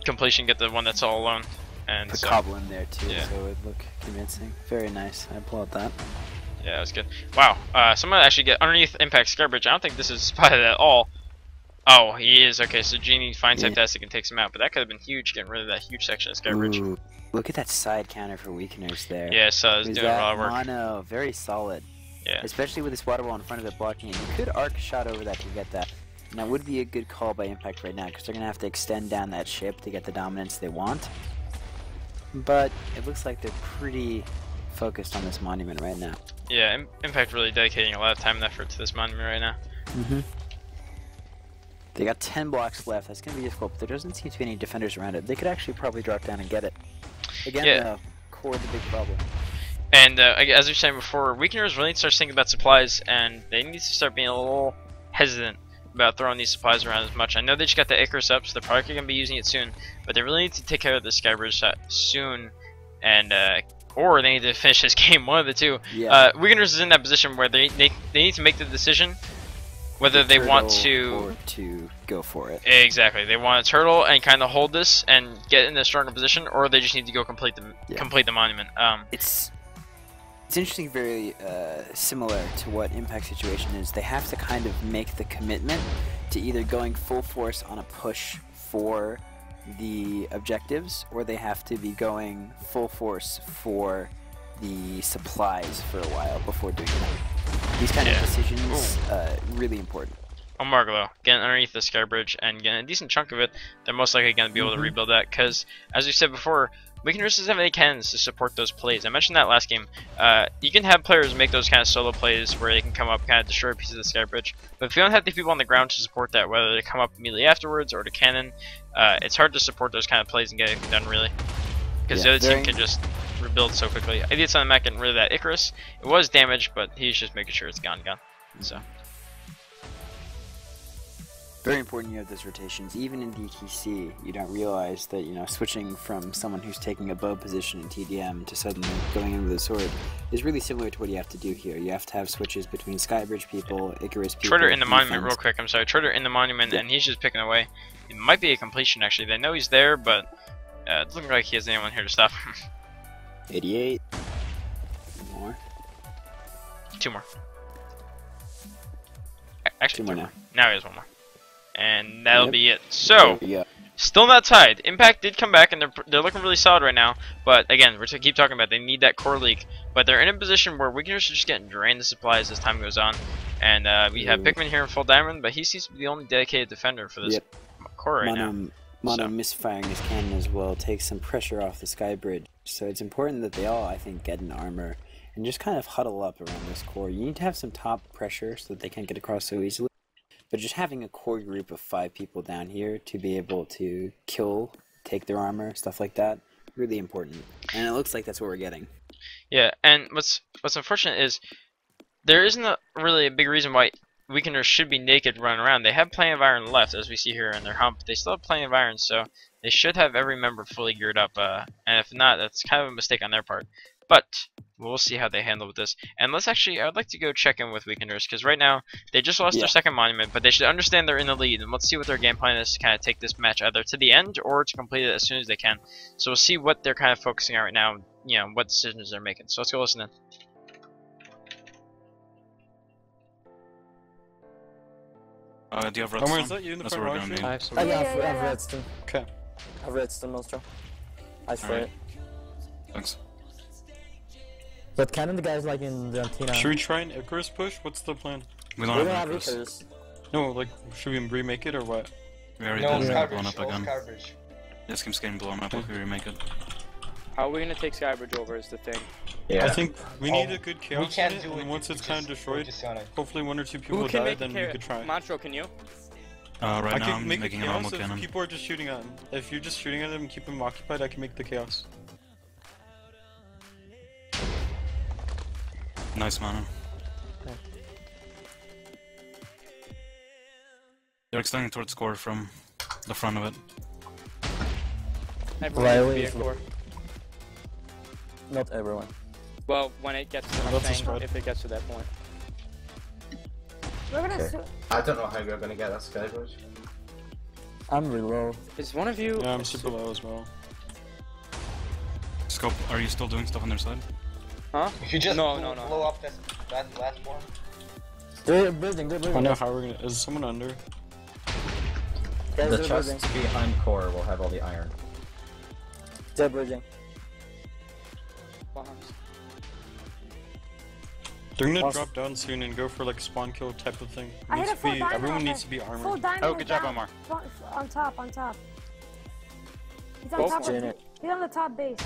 completion, get the one that's all alone. And put Cobble in there too, so it would look convincing. Very nice. I applaud that. Yeah, that was good. Wow. Someone actually get underneath Impact Skybridge. I don't think this is spotted at all. Oh, he is. Okay, so Genie finds Fantastic and takes him out, but that could have been huge, getting rid of that huge section of Skybridge. Ooh, look at that side counter for Weakeners there. Yeah, so it's doing a lot of work. Mono, very solid. Yeah. Especially with this water wall in front of it blocking it. You could arc a shot over that to get that. And that would be a good call by Impact right now, because they're going to have to extend down that ship to get the dominance they want. But it looks like they're pretty focused on this monument right now. Yeah, Impact really dedicating a lot of time and effort to this monument right now. They got 10 blocks left. That's going to be difficult, but there doesn't seem to be any defenders around it. They could actually probably drop down and get it. Again, core the big problem. And as we were saying before, Weakeners really need to start thinking about supplies, and they need to start being a little hesitant about throwing these supplies around as much. I know they just got the Icarus up, so they're probably going to be using it soon, but they really need to take care of the Skybridge shot soon, and or they need to finish this game, one of the two. Weakeners is in that position where they need to make the decision whether they want to go for it. Exactly, they want to turtle and kind of hold this and get in a stronger position, or they just need to go complete the monument. It's interesting, very similar to what Impact's situation is. They have to kind of make the commitment to either going full force on a push for the objectives, or they have to be going full force for the supplies for a while before doing that. These kind of decisions, really important. Margalo, getting underneath the Skybridge and getting a decent chunk of it, they're most likely going to be able to rebuild that, because, as we said before, Weakeners doesn't have any cannons to support those plays. I mentioned that last game. You can have players make those kind of solo plays where they can come up, kind of destroy pieces of the Skybridge, but if you don't have the people on the ground to support that, whether they come up immediately afterwards or to cannon, it's hard to support those kind of plays and get anything done, really. Because the other team can just rebuild so quickly. Idiot's on the Mac getting rid of that Icarus. It was damaged, but he's just making sure it's gone. So. Very important you have those rotations. Even in DTC, you don't realize that, switching from someone who's taking a bow position in TDM to suddenly going in with a sword is really similar to what you have to do here. You have to have switches between Skybridge people, Icarus people. Trotter in the monument, real quick, I'm sorry. Trotter in the monument, and he's just picking away. It might be a completion, actually. They know he's there, but it doesn't look like he has anyone here to stop him. 88. More. 2 more. Actually, Two 3 more more. Now he has 1 more. And that'll Yep. be it. So, Yeah. still not tied. Impact did come back, and they're looking really solid right now. But again, we're going to keep talking about they need that core leak. But they're in a position where Weakeners are just getting drained of supplies as time goes on. And we have Pikmin here in full diamond, but he seems to be the only dedicated defender for this core right now. Mono misfiring his cannon as well takes some pressure off the Skybridge. So it's important that they all, I think, get an armor and just kind of huddle up around this core. You need to have some top pressure so that they can't get across so easily. But just having a core group of 5 people down here to be able to kill, take their armor, stuff like that, really important. And it looks like that's what we're getting. Yeah, and what's unfortunate is there isn't really a big reason why Weakeners should be naked running around. They have plenty of iron left, as we see here in their hump. They still have plenty of iron, so they should have every member fully geared up. And if not, that's kind of a mistake on their part. But we'll see how they handle with this. And let's actually, I would like to go check in with Weakeners, because right now they just lost their second monument, but they should understand they're in the lead. And let's see what their game plan is to kind of take this match either to the end or to complete it as soon as they can. So we'll see what they're kind of focusing on right now, you know, what decisions they're making. So let's go listen in. Do you have Omar, redstone? is that you in the That's front what we're row? gonna need. I have redstone. Okay. I have redstone monster. I spray it. Thanks. But cannon the guys like in the antenna. Should we try an Icarus push? What's the plan? We We don't don't have have Icarus. Icarus. No, like, should we remake it or what? We already No, did get blown Skybridge. up No, again. Skybridge. This game's getting blown up if we remake it. How are we gonna take Skybridge over is the thing. Yeah. I think we need a good chaos can't in it, do and it once if it's we kind of just destroyed, focus on it. hopefully 1 or 2 people Who can die, make then a we could try. Monstro, can you? Right I now can I'm make making a a normal chaos if cannon. people are just shooting at them. If you're just shooting at them and keep them occupied, I can make the chaos. Nice mana. They're extending towards core from the front of it. Everyone needs to be a core. Not everyone. Well, when it gets to, I'm That's a saying, spread. if it gets to that point. We're gonna Okay. I don't know how we're gonna get that Skybridge. I'm really low. Is one of you? Yeah, I'm super low as well. Scope, are you still doing stuff on their side? Huh? If you just No, blow up that last one. They're building, they're I building. know how we're gonna. Is someone under? Guys, The they're chest building. behind core will have all the iron. They're building. Bombs. They're gonna Awesome. drop down soon and go for like a spawn kill type of thing. I hit Needs a to full be, diamond. everyone on needs the- to be armored. Full diamond. Oh, good job, down. Omar. On top, on top. He's on Go top. for it. He's on the top base.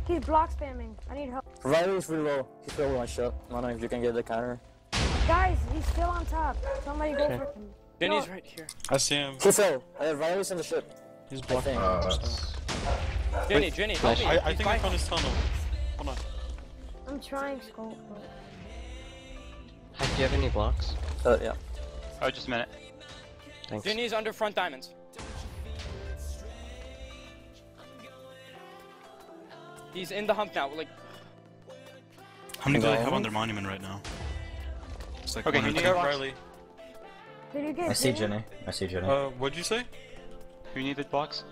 He's block spamming. I need help. Riley is really low. He's still one shot. Mono, if you can get the counter. Guys, he's still on top. Somebody go for him. Jenny's No. right here. I see him. He fell. Riley's on the ship. He's I blocking. think. That's... Jenny, Jenny, help me. I He's think I by- found his tunnel. Hold on. I'm trying scope. Do you have any blocks? Yeah. Oh, just a minute. Thanks. Jenny's under front diamonds. He's in the hump now. Like, How many do they have on their monument right now? It's like Okay, one or you need two. to go Riley. Did you get I see Jenny. I see Jenny. What'd you say? Who needed blocks?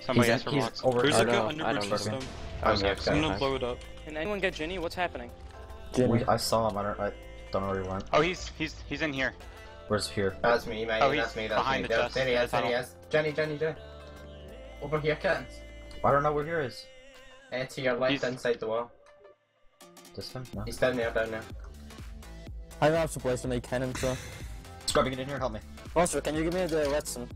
Somebody asked for he's blocks. over. There's I like don't a know. I underbridge don't know. system. Okay, I'm gonna nice. blow it up. can anyone get Jenny? What's happening? I saw him. I don't know where he went. Oh, he's in here. Where's here? That's me, mate. Oh, that's he's me. That's behind me. the chest. There he is. There he Tunnel. is. Jenny. Over here, kittens. I don't know where here is. To your left, He's- inside the wall. This one? No. He's down there. I don't have supplies to make cannon, so. Scrubbing it in here. Help me. Monster, can you give me the redstone?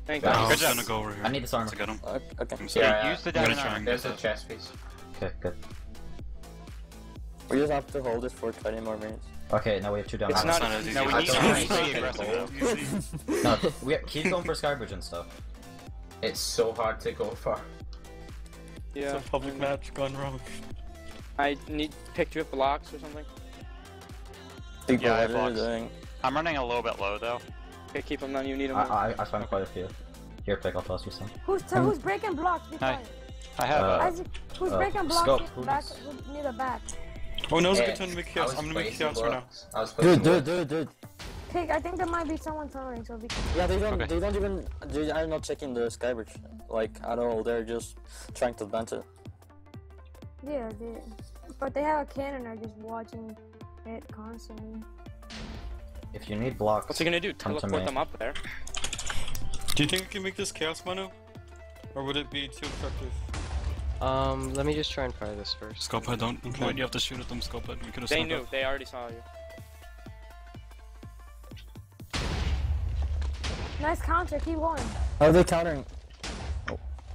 Thank Yeah. you. I Oh, was job. gonna go over here I need this armor. to get him. Okay. I'm sorry. Yeah, Use the I'm gonna diamond try armor. and There's get a that. chest piece. Okay, good. We just have to hold it for 20 more minutes. Okay, now we have 2 down. It's That's not not as easy. easy No, we as need it to sounds. be Fucking aggressive. No, keep going for Skybridge and stuff. It's so hard to go for. Yeah. It's a public match gone wrong. I need pick you up blocks or something. People, Yeah, I what have are you blocks. doing? I'm running a little bit low though. Okay, keep them down. You need them. I found quite a few. Here, pick. I'll toss you some. Who's breaking blocks? Be Hi. quiet. I have Isaac, who's breaking blocks? Scope, Get back near the back. Oh, now's a Yeah, good time to make I chaos. was I'm gonna make placing chaos right now. blocks. I was placing Dude. Okay, I think there might be someone tunneling, so be careful. Yeah, they don't Okay. even, they are not checking the Skybridge, like, at all. They're just trying to advance it. Yeah, but they have a cannon. Are just watching hit constantly. If you need blocks, What's he gonna do? come to Teleport me. them up there? Do you think we can make this chaos mono? Or would it be too effective? Let me just try and fire this first. Scopehead, don't. Okay. Wait, you have to shoot at them, Scopehead. We could have They snuck knew. up. They already saw you. Nice counter, keep going. How are they countering?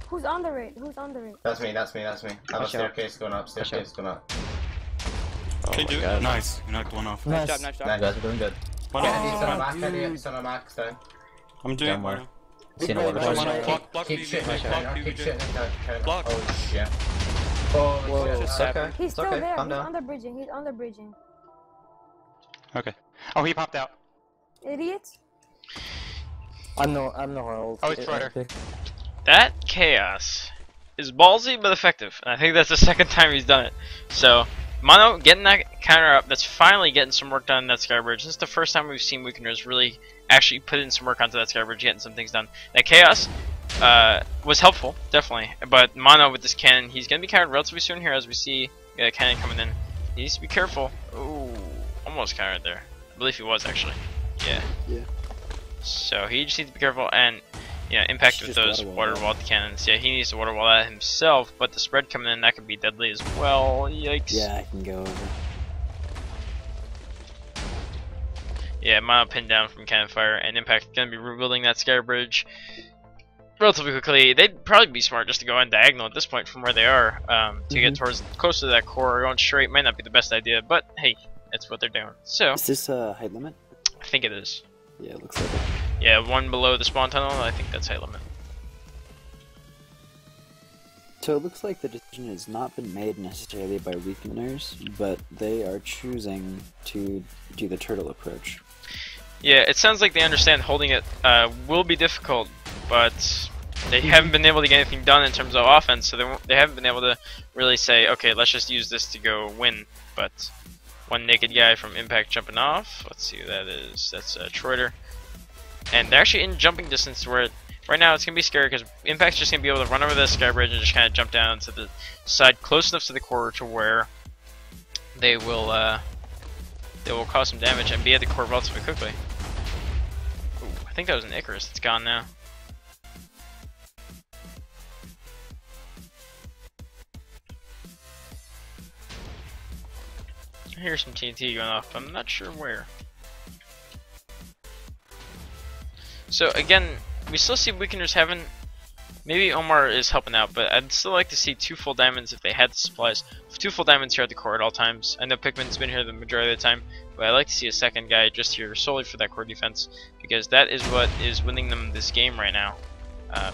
Who's under it? Who's under it? That's me, that's me, that's me. I'm a Watch out. staircase going up, staircase going up. Oh Can my you do god. it? Nice, you knocked one off. Nice job, nice job. Nice. You guys are doing good. Mono, Kennedy's on a Oh, Mac, dude. Kennedy's on a Max down. I'm doing it, Down where? Mono. Seen a water Block, source. block, block, Keep BB, shooting block, at counter, keep BB. shooting at counter. Block. Oh shit. Oh, Whoa. shit. It's okay. He's It's still okay. there. Calm He's down. under bridging. He's under bridging. Okay. Oh, he popped out. Idiot. I'm no Harold. Oh, it's Trotter. That chaos is ballsy but effective. And I think that's the second time he's done it. So, Mono getting that counter up, that's finally getting some work done in that Skybridge. This is the first time we've seen Weakeners really actually put in some work onto that Skybridge, getting some things done. That chaos was helpful, definitely. But Mono with this cannon, he's going to be countered relatively soon here as we see a cannon coming in. He needs to be careful. Ooh, almost countered there. I believe he was actually. Yeah. Yeah. So he just needs to be careful and impact Should with just those water water wall wall cannons. Yeah, he needs to water wall that himself, but the spread coming in, that could be deadly as well. Yikes. Yeah, I can go over. Yeah, Mono pinned down from cannon fire, and Impact gonna be rebuilding that Skybridge relatively quickly. They'd probably be smart just to go on diagonal at this point from where they are to get towards close to that core. Going straight might not be the best idea, but hey, that's what they're doing. So Is this a height limit? I think it is. Yeah, it looks like it. Yeah, one below the spawn tunnel. I think that's height limit. So it looks like the decision has not been made necessarily by Weakeners, but they are choosing to do the turtle approach. Yeah, it sounds like they understand holding it will be difficult, but they haven't been able to get anything done in terms of offense, so they haven't been able to really say, okay, let's just use this to go win. But one naked guy from Impact jumping off. Let's see who that is. That's Troiter. And they're actually in jumping distance where right now it's going to be scary because Impact's just going to be able to run over the Skybridge and just kind of jump down to the side close enough to the core to where they will cause some damage and be at the core relatively quickly. Ooh, I think that was an Icarus. It's gone now. I hear some TNT going off. I'm not sure where. So again, we still see Weakeners having. Maybe Omar is helping out, but I'd still like to see 2 full diamonds if they had the supplies. 2 full diamonds here at the core at all times. I know Pikmin's been here the majority of the time, but I'd like to see a second guy just here solely for that core defense, because that is what is winning them this game right now.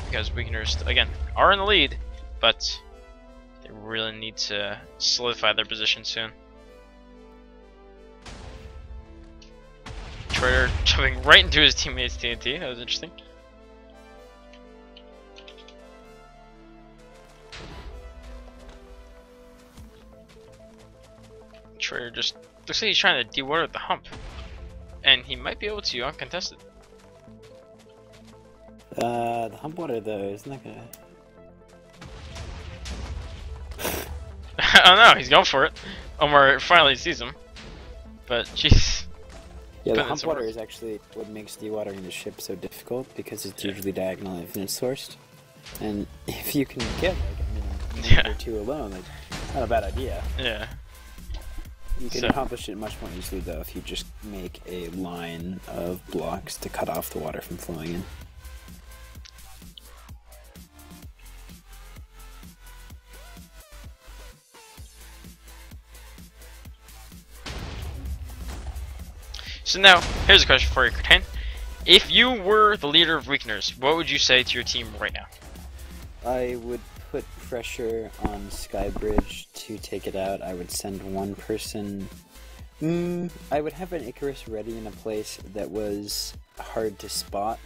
Because Weakeners, again, are in the lead, but they really need to solidify their position soon. Trader jumping right into his teammate's TNT, that was interesting. Trader just looks like he's trying to de-water the hump. And he might be able to uncontested. The hump water though, isn't that gonna... I don't know, he's going for it. Omar finally sees him. But jeez. Yeah, the But hump it's water over. is actually what makes dewatering the ship so difficult, because it's usually diagonal infinite sourced. And if you can get like a minute or 2 alone, like, it's not a bad idea. Yeah. You can So- accomplish it much more easily though if you just make a line of blocks to cut off the water from flowing in. So now, here's a question for you, Curtain. If you were the leader of Weakeners, what would you say to your team right now? I would put pressure on Skybridge to take it out. I would send one person. I would have an Icarus ready in a place that was hard to spot.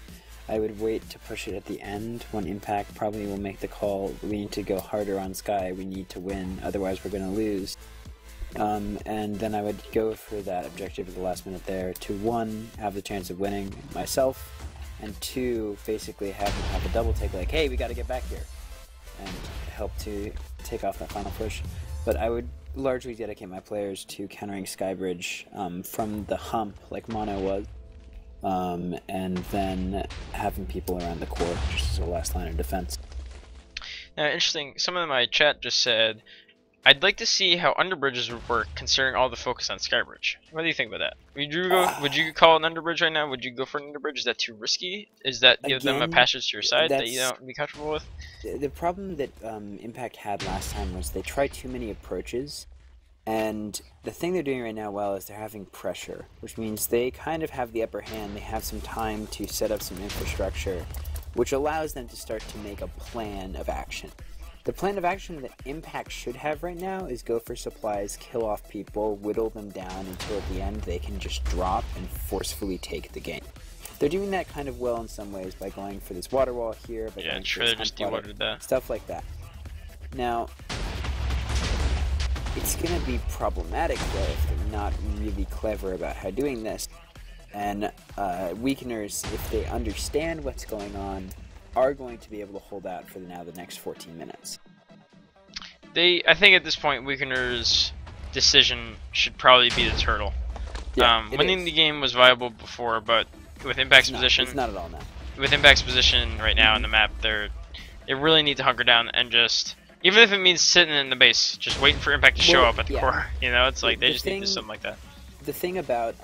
I would wait to push it at the end when Impact probably will make the call. We need to go harder on Sky. We need to win, otherwise we're going to lose. And then I would go for that objective at the last minute there to 1, have the chance of winning myself, and 2, basically have a double take like, hey, we got to get back here, and help to take off that final push. But I would largely dedicate my players to countering Skybridge from the hump, like Mono was, and then having people around the core just as a last line of defense. Now, interesting. Someone in my chat just said, "I'd like to see how underbridges would work, considering all the focus on Skybridge." What do you think about that? Would you call an underbridge right now? Would you go for an underbridge? Is that too risky? Is that give them a passage to your side that you don't be comfortable with? The problem that Impact had last time was they tried too many approaches, and the thing they're doing right now well is they're having pressure, which means they kind of have the upper hand. They have some time to set up some infrastructure, which allows them to start to make a plan of action. The plan of action that Impact should have right now is go for supplies, kill off people, whittle them down until at the end they can just drop and forcefully take the game. They're doing that kind of well in some ways by going for this water wall here, by going for this just dewatered that. Stuff like that. Now, it's going to be problematic though if they're not really clever about how doing this. And Weakeners, if they understand what's going on, are going to be able to hold out for the next 14 minutes. I think at this point, Weakener's decision should probably be the turtle. Yeah, winning the game was viable before, but with Impact's position, it's not at all now. With Impact's position right now on the map, they really need to hunker down and just, even if it means sitting in the base, just waiting for Impact to show up at the core. You know, it's like they just need to do something like that. The thing about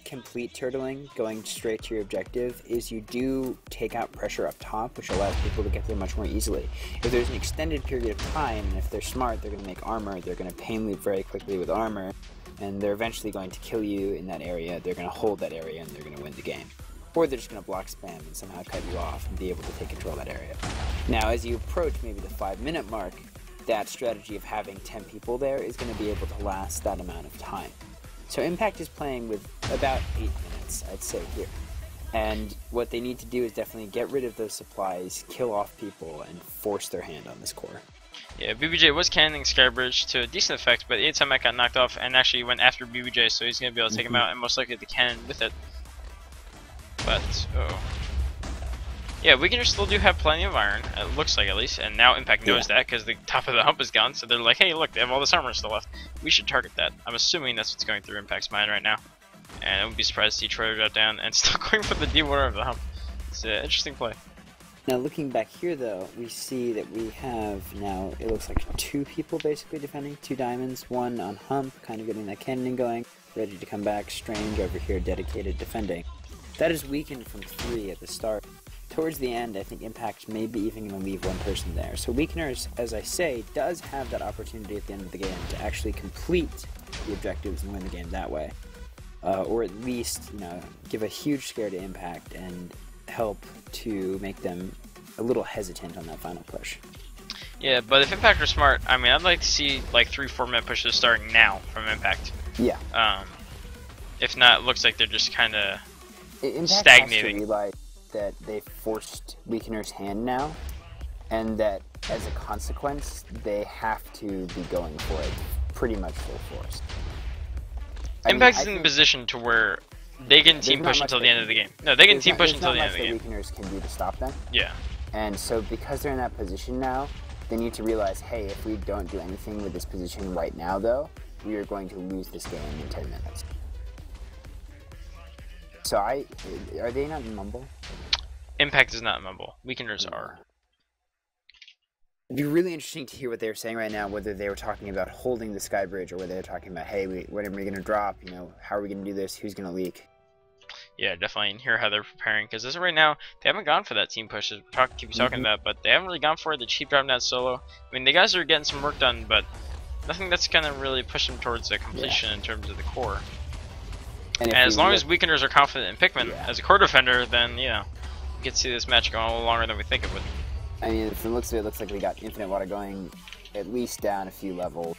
complete turtling, going straight to your objective, is you do take out pressure up top, which allows people to get there much more easily. If there's an extended period of time, and if they're smart, they're going to make armor, they're going to pain loop very quickly with armor, and they're eventually going to kill you in that area, they're going to hold that area, and they're going to win the game. Or they're just going to block spam and somehow cut you off and be able to take control of that area. Now, as you approach maybe the 5-minute mark, that strategy of having 10 people there is going to be able to last that amount of time. So Impact is playing with about 8 minutes, I'd say, here. And what they need to do is definitely get rid of those supplies, kill off people, and force their hand on this core. Yeah, BBJ was cannoning Skybridge to a decent effect, but Atamek got knocked off and actually went after BBJ, so he's going to be able to take him out and most likely the cannon with it. But, yeah, Weakeners still do have plenty of iron, it looks like at least, and now Impact knows that because the top of the hump is gone, so they're like, hey, look, they have all this armor still left. We should target that. I'm assuming that's what's going through Impact's mind right now. And I wouldn't be surprised to see Troyer drop down and still going for the dewater of the hump. It's an interesting play. Now looking back here though, we see that we have now, it looks like 2 people basically defending, 2 diamonds, 1 on hump, kind of getting that cannoning going, ready to come back, Strange over here dedicated defending. That is weakened from 3 at the start. Towards the end, I think Impact may be even going to leave 1 person there. So Weakeners, as I say, does have that opportunity at the end of the game to actually complete the objectives and win the game that way. Or at least, you know, give a huge scare to Impact and help to make them a little hesitant on that final push. Yeah, but if Impact are smart, I mean, I'd like to see like 3-4 minute pushes starting now from Impact. Yeah. If not, it looks like they're just kind of stagnating. Has to realize that they forced Weakener's hand now, and that as a consequence, they have to be going for it pretty much full force. Impact is in the position to where they can team push until the end of the game. No, they can team push until the end of the game. Weakeners can do to stop them. Yeah. And so because they're in that position now, they need to realize, hey, if we don't do anything with this position right now, though, we are going to lose this game in 10 minutes. So are they not in Mumble? Impact is not in Mumble. Weakeners are. It'd be really interesting to hear what they were saying right now, whether they were talking about holding the Skybridge or whether they were talking about, hey, when are we going to drop? You know, how are we going to do this? Who's going to leak? Yeah, definitely, and hear how they're preparing, because as of right now, they haven't gone for that team push, keep talking about, but they haven't really gone for it. They keep dropping that solo. I mean, the guys are getting some work done, but nothing that's going to really push them towards a completion in terms of the core. And as long as Weakeners are confident in Pikmin as a core defender, then, you know, we can see this match going a little longer than we think it would. I mean, from the looks of it, looks like we got Infinite Water going at least down a few levels.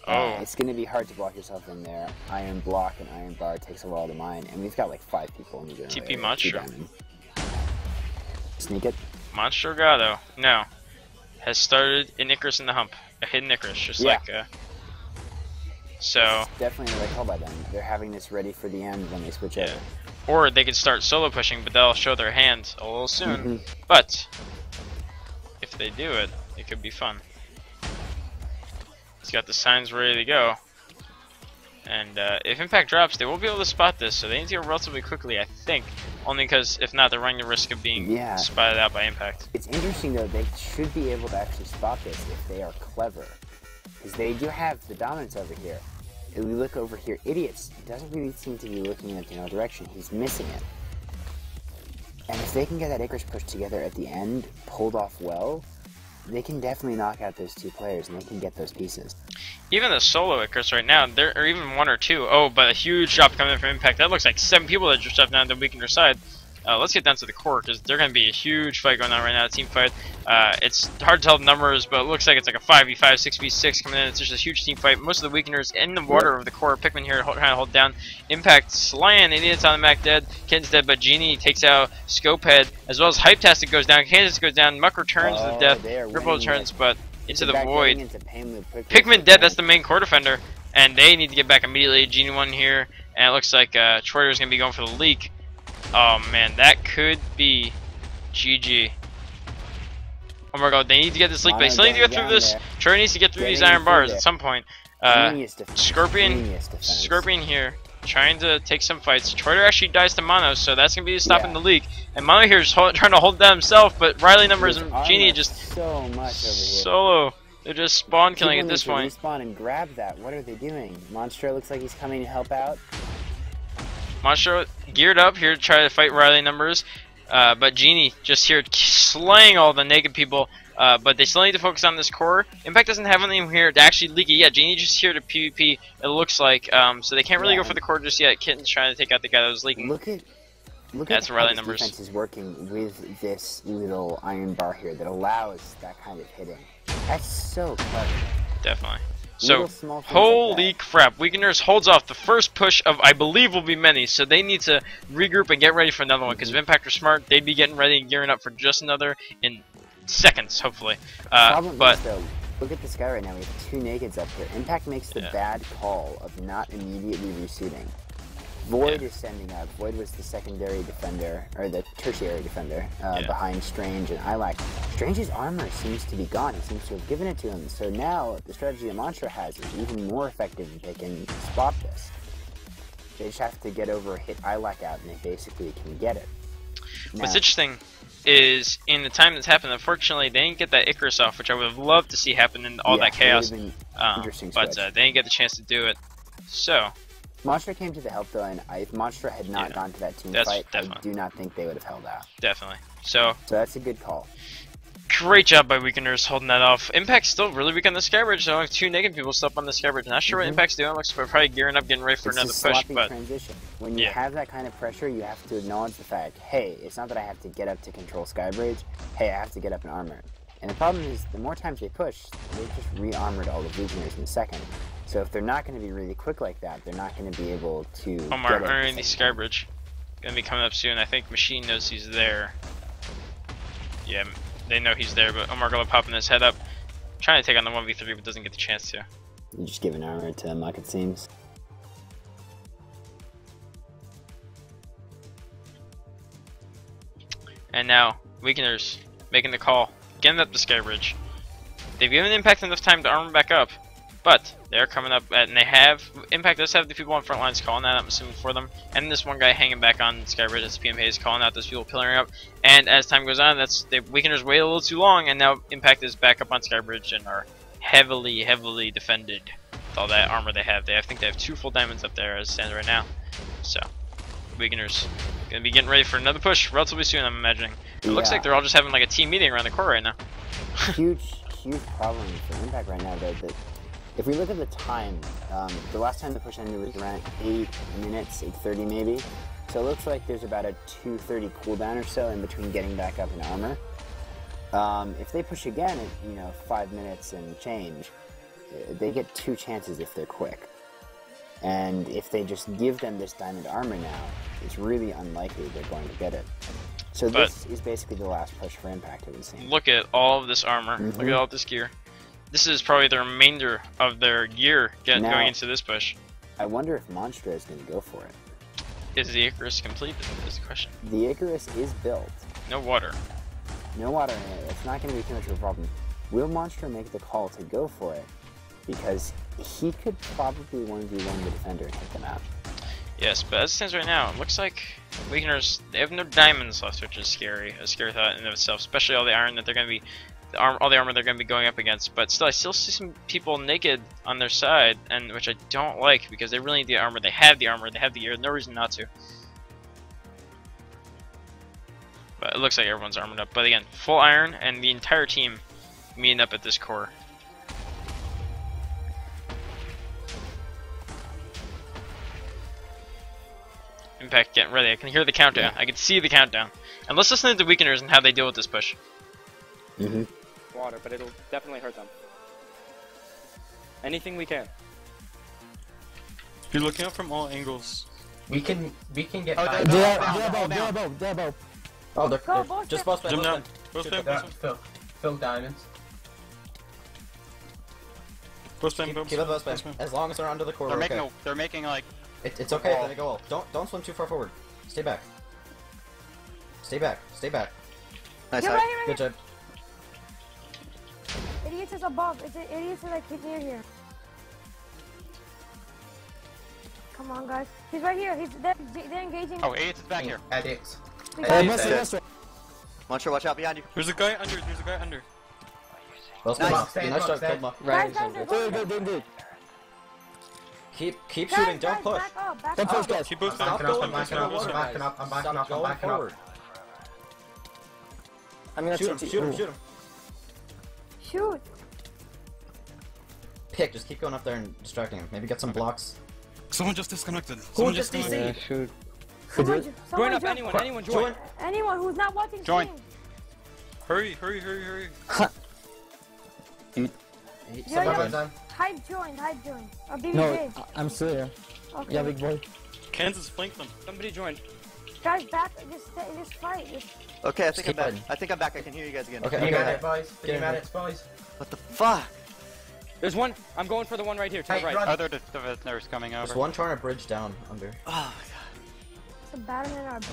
It's going to be hard to block yourself in there. Iron Block and Iron Bar takes a while to mine, and we've got like 5 people in the general TP Monstro. Sneak it. Monstro Gado, no. Has started an Icarus in the hump. A hidden Icarus, just like... So... It's definitely the right call by them. They're having this ready for the end when they switch over. Or they could start solo pushing, but they'll show their hand a little soon. But... if they do it, it could be fun. He's got the signs ready to go. And if Impact drops, they won't be able to spot this, so they need to go relatively quickly, I think. Only because, if not, they're running the risk of being spotted out by Impact. It's interesting, though, they should be able to actually spot this if they are clever. Because they do have the dominance over here. If we look over here, Idiots doesn't really seem to be looking in the direction. He's missing it. And if they can get that Icarus push together at the end, pulled off well, they can definitely knock out those two players, and they can get those pieces. Even the solo Icarus right now, there are even one or two. Oh, but a huge drop coming in from Impact. That looks like 7 people that just dropped down to the weakener side. Let's get down to the core, because they're going to be a huge fight going on right now, a team fight. It's hard to tell the numbers, but it looks like it's like a 5v5, 6v6 coming in. It's just a huge team fight. Most of the weakeners in the water of the core. Pikmin here trying to hold down. Impact slaying. Idiots on the Mac dead. Kitten's dead, but Genie takes out Scopehead, as well as Hypetastic goes down. Kansas goes down. Muck returns to the death. Ripple returns, but into the void. Pikmin dead, that's the main core defender, and they need to get back immediately. Genie 1 here, and it looks like Troyer's going to be going for the leak. Oh man, that could be GG. Oh my god, they need to get this leak, but they still need to get through this. Troyer needs to get through these iron bars at some point. Scorpion here, trying to take some fights. Troyer actually dies to Mono, so that's going to be stopping the leak. And Mono here is trying to hold down himself, but Riley numbers and Genie just so much over here. Solo. They're just spawn killing at this point. Respawn and grab that. What are they doing? Monstro looks like he's coming to help out. Monstro geared up here to try to fight Riley numbers, but Genie just here slaying all the naked people, but they still need to focus on this core. Impact doesn't have anything here to actually leak it yet. Genie just here to PvP, it looks like, so they can't really go for the core just yet. Kitten's trying to take out the guy that was leaking. Look at That's how Riley this numbers. defense is working with this little iron bar here that allows that kind of hitting. That's so clever. Definitely. So, holy crap, Weakeners holds off the first push of, I believe, will be many, so they need to regroup and get ready for another one, because if Impact are smart, they'd be getting ready and gearing up for just another in seconds, hopefully. But though, look at this guy right now, we have 2 nakeds up here. Impact makes the bad call of not immediately resuiting. Void is sending up. Void was the secondary defender, or the tertiary defender, behind Strange and Ilac. Strange's armor seems to be gone. He seems to have given it to him. So now, the strategy that Monstro has is even more effective if they can spot this. They just have to get over, hit Ilac out, and they basically can get it. Now, what's interesting is, in the time that's happened, unfortunately, they didn't get that Icarus off, which I would have loved to see happen in all that chaos. But they didn't get the chance to do it. So, Monstro came to the help though, and if Monstro had not gone to that team fight, I do not think they would have held out. Definitely. So that's a good call. Great job by Weakeners holding that off. Impact's still really weak on the Skybridge, so only 2 negative people still up on the Skybridge. Not sure what Impact's doing. Looks like probably gearing up, getting ready for another push. But transition. When you have that kind of pressure, you have to acknowledge the fact, hey, it's not that I have to get up to control Skybridge. Hey, I have to get up and armor. And the problem is, the more times they push, they just re-armored all the Weakeners in a second. So if they're not going to be really quick like that, they're not going to be able to. Omar earning the Skybridge. Gonna be coming up soon. I think Machine knows he's there. Yeah, they know he's there, but Omar gonna popping his head up, trying to take on the 1v3, but doesn't get the chance to. You just give an armor to Muck, it seems. And now Weakeners making the call, getting up the Skybridge. They've given Impact enough time to armor back up. But they're coming up, and they have Impact does have the people on front lines calling that, I'm assuming, for them, and this one guy hanging back on Skybridge as PM is calling out those people pillaring up. And as time goes on, the Weakeners wait a little too long, and now Impact is back up on Skybridge and are heavily defended with all that armor they have. I think they have 2 full diamonds up there as it stands right now. So Weakeners gonna be getting ready for another push relatively soon, I'm imagining. It looks like they're all just having like a team meeting around the core right now. huge problem for Impact right now, though. That if we look at the time, the last time the push ended was around 8 minutes, 8:30 maybe. So it looks like there's about a 2:30 cooldown or so in between getting back up in armor. If they push again at 5 minutes and change, they get 2 chances if they're quick. And if they just give them this diamond armor now, it's really unlikely they're going to get it. So this is basically the last push for Impact, it would seem. Look at all of this armor. Look at all this gear. This is probably the remainder of their gear going into this push. I wonder if Monstro is going to go for it. Is the Icarus complete? Is the question. The Icarus is built. No water. No water in it. It's not going to be too much of a problem. Will Monstro make the call to go for it? because he could probably 1v1 the defender and hit them out. Yes, but as it stands right now, it looks like Weakeners, they have no diamonds left, which is scary. A scary thought in and of itself, especially all the iron that they're going to be, all the armor they're going to be going up against. But still, I still see some people naked on their side, and which I don't like because they really need the armor. They have the armor, they have the gear, no reason not to. But it looks like everyone's armored up. But again, full iron, and the entire team meeting up at this core. Impact getting ready. I can hear the countdown. I can see the countdown. And let's listen to the Weakeners and how they deal with this push. Water, but it'll definitely hurt them. Anything we can. You're looking out from all angles. We can get Oh, back. They're above. Oh, they're just both Jump down. Both They're spam. Fill diamonds. Both spam. Keep it both spam. As long as they're under the core, They're we're making okay. they're making like It's okay if they go all. Don't swim too far forward. Stay back. Stay back. Stay back. Nice. You're right Good here. job. Idiots is above. Idiots are like near here. Come on, guys. He's right here. They're engaging. oh, Ace is back here. Edits. Monster, watch out behind you. There's a guy under. There's a guy under. Well, Nice. nice job. Killed Muck. Guys, good. Keep shooting. Don't push. Back up. Back Don't up. push, guys. Keep both Stop spam. going. I'm backing up. I'm backing up. Forward. I'm gonna Shoot him. Shoot. Pick. Just keep going up there and distracting him. Maybe get some blocks. Someone just disconnected. Who Someone just disconnected. DC? Shoot. Someone Join up, join. anyone join. Anyone who's not watching Join. stream. Hurry. Yo, Hype join. Or BBJ. I'm still here. Okay. Yeah, big boy. Kansas flank them. Somebody join. Guys, back. Just fight. Okay, I think Keep I'm back. fighting. I think I'm back. I can hear you guys again. Okay. Three Okay. minutes, boys. Get in there. boys. What the fuck? There's one. I'm going for the one right here. To the Hey, right. run. Other defenders coming over. There's one trying to bridge down under. Oh It's a battle in our base.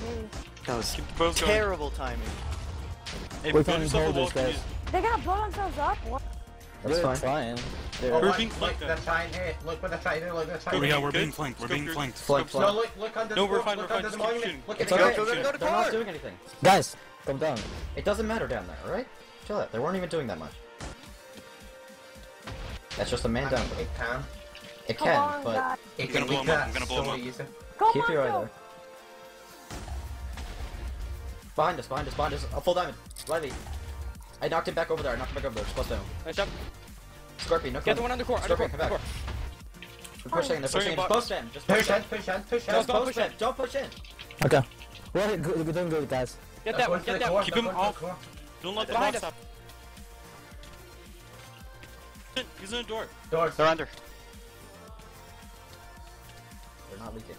that was Keep the bows going. terrible timing. Hey, We're build trying to yourself a hold wall. this, guys. They're gonna blow themselves up. What? That's fine. Trying. Oh, We're look, being flanked, they're guys. trying here. Look what they're trying to do. Look, they're trying to Yeah, do. we're being Good. flanked. We're Scope being your- flanked. Flank. No, look under the No, we're scope, fine, look we're under fine. the Just keep monument. shooting. Look at It's the okay. Go to the They're not core. doing anything. Guys, come down. It doesn't matter down there, alright? Chill out. They weren't even doing that much. That's just a man down. It can. It Come can, on, but guys. It gonna can blow be him up, I'm gonna blow him so up. easy. Come keep on, your eye Joe. there. Behind us. A full diamond. Riley. I knocked him back over there. Just close down. Nice job. Scorpion, no Get the cover. one on the core. Scorpion, come back. Core. They're pushing. Just Sorry, post in. Just Push post in. in, push in, push in. Just Don't post push in. Don't push in. Okay. We're doing good, guys. Get that one. Get that one. Keep him off. Don't let the Behind box us. stop. He's in the door. Doors. They're under. They're not leaking.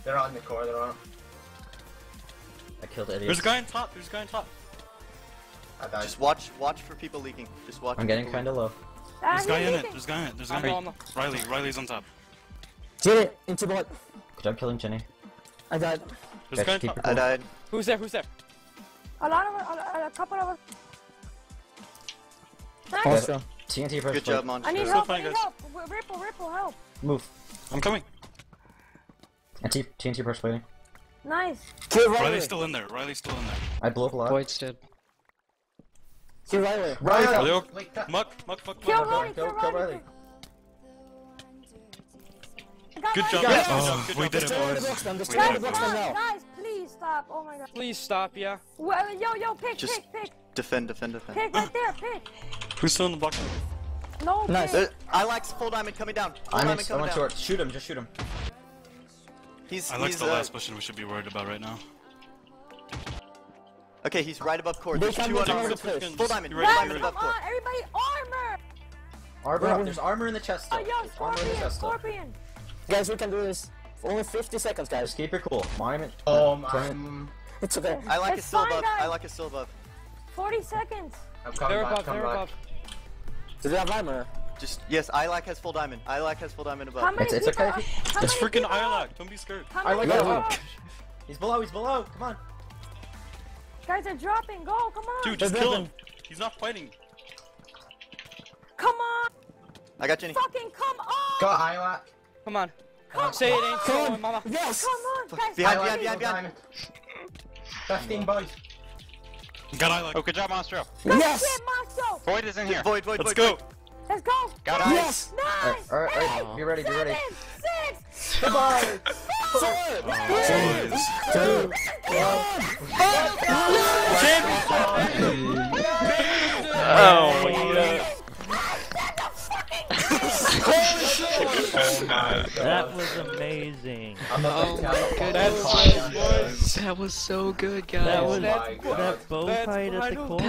They're on the core, they're on. I killed idiots. There's a guy on top. I died. Just watch for people leaking. Just watch. I'm getting people kind of low. There's a guy he's in it. leaking. There's a guy in it. There's a I'm guy in on it. the- Riley's on top. Get it into the. Good job killing Jenny. I died. There's a guy on Keep top. your I cool. died. Who's there? A lot of a couple of us. Nice. Also. TNT first. Good job, Monster. I need Still help. fine, guys. Ripple, help. Move. I'm coming. And TNT first waiting. Nice. Kill Riley. Riley's still in there. I blew up a lot. Void's dead. Kill Riley. Riley! Are they okay? Like that. Muck. Kill Riley. Kill Riley. Good job. Yes. Oh, Good we job. did it, Destroy the boys. box down. We Destroy did the it, box boys. down now. Guys, please stop. Oh my god. Please stop, yeah. Well, yo, pick. Defend. Pick right there, pick. Who's still in the box? No, Nice. pick. I like full diamond coming down. Full I diamond coming went down. short. Shoot him. Just shoot him. He's I like the last mission we should be worried about right now. Okay, he's right above core. They There's can't two go on to armor. the place. Full diamond. You're Full right, diamond you're above Come core. on, everybody, armor. Armor. There's armor in the chest. Oh, Still. yo, There's armor in the chest. Still. Scorpion. Guys, we can do this. Only 50 seconds, guys. Just keep your cool. Monument. It's okay. I like It's it still fine, above. guys. I like it still above. 40 seconds. I'm coming They're back, above. come They're back. above. Do they have armor? Just yes, I like has full diamond. I like has full diamond How above. many It's people? okay. How It's many freaking people? Ilac. Don't be scared. How I many like people? that. He's below. Come on. Guys are dropping. Go, come on. Dude, just There's kill nothing. him. He's not fighting. Come on. I got Jenny. Fucking come on! Got Iwak. Come on. Say it ain't so, mama. Yes! Come on, guys. Behind. 15 boys. Got I like. Oh, good job, Monstro. Yes! Shit, Monstro! Void is in here. Void. Let's go. Let's go! Got Nine, eyes. Alright. Be ready. 7, 6, 5, 4, 3, 2, 1. Oh my god. That was amazing. That was so good, guys. That bow fight at the core.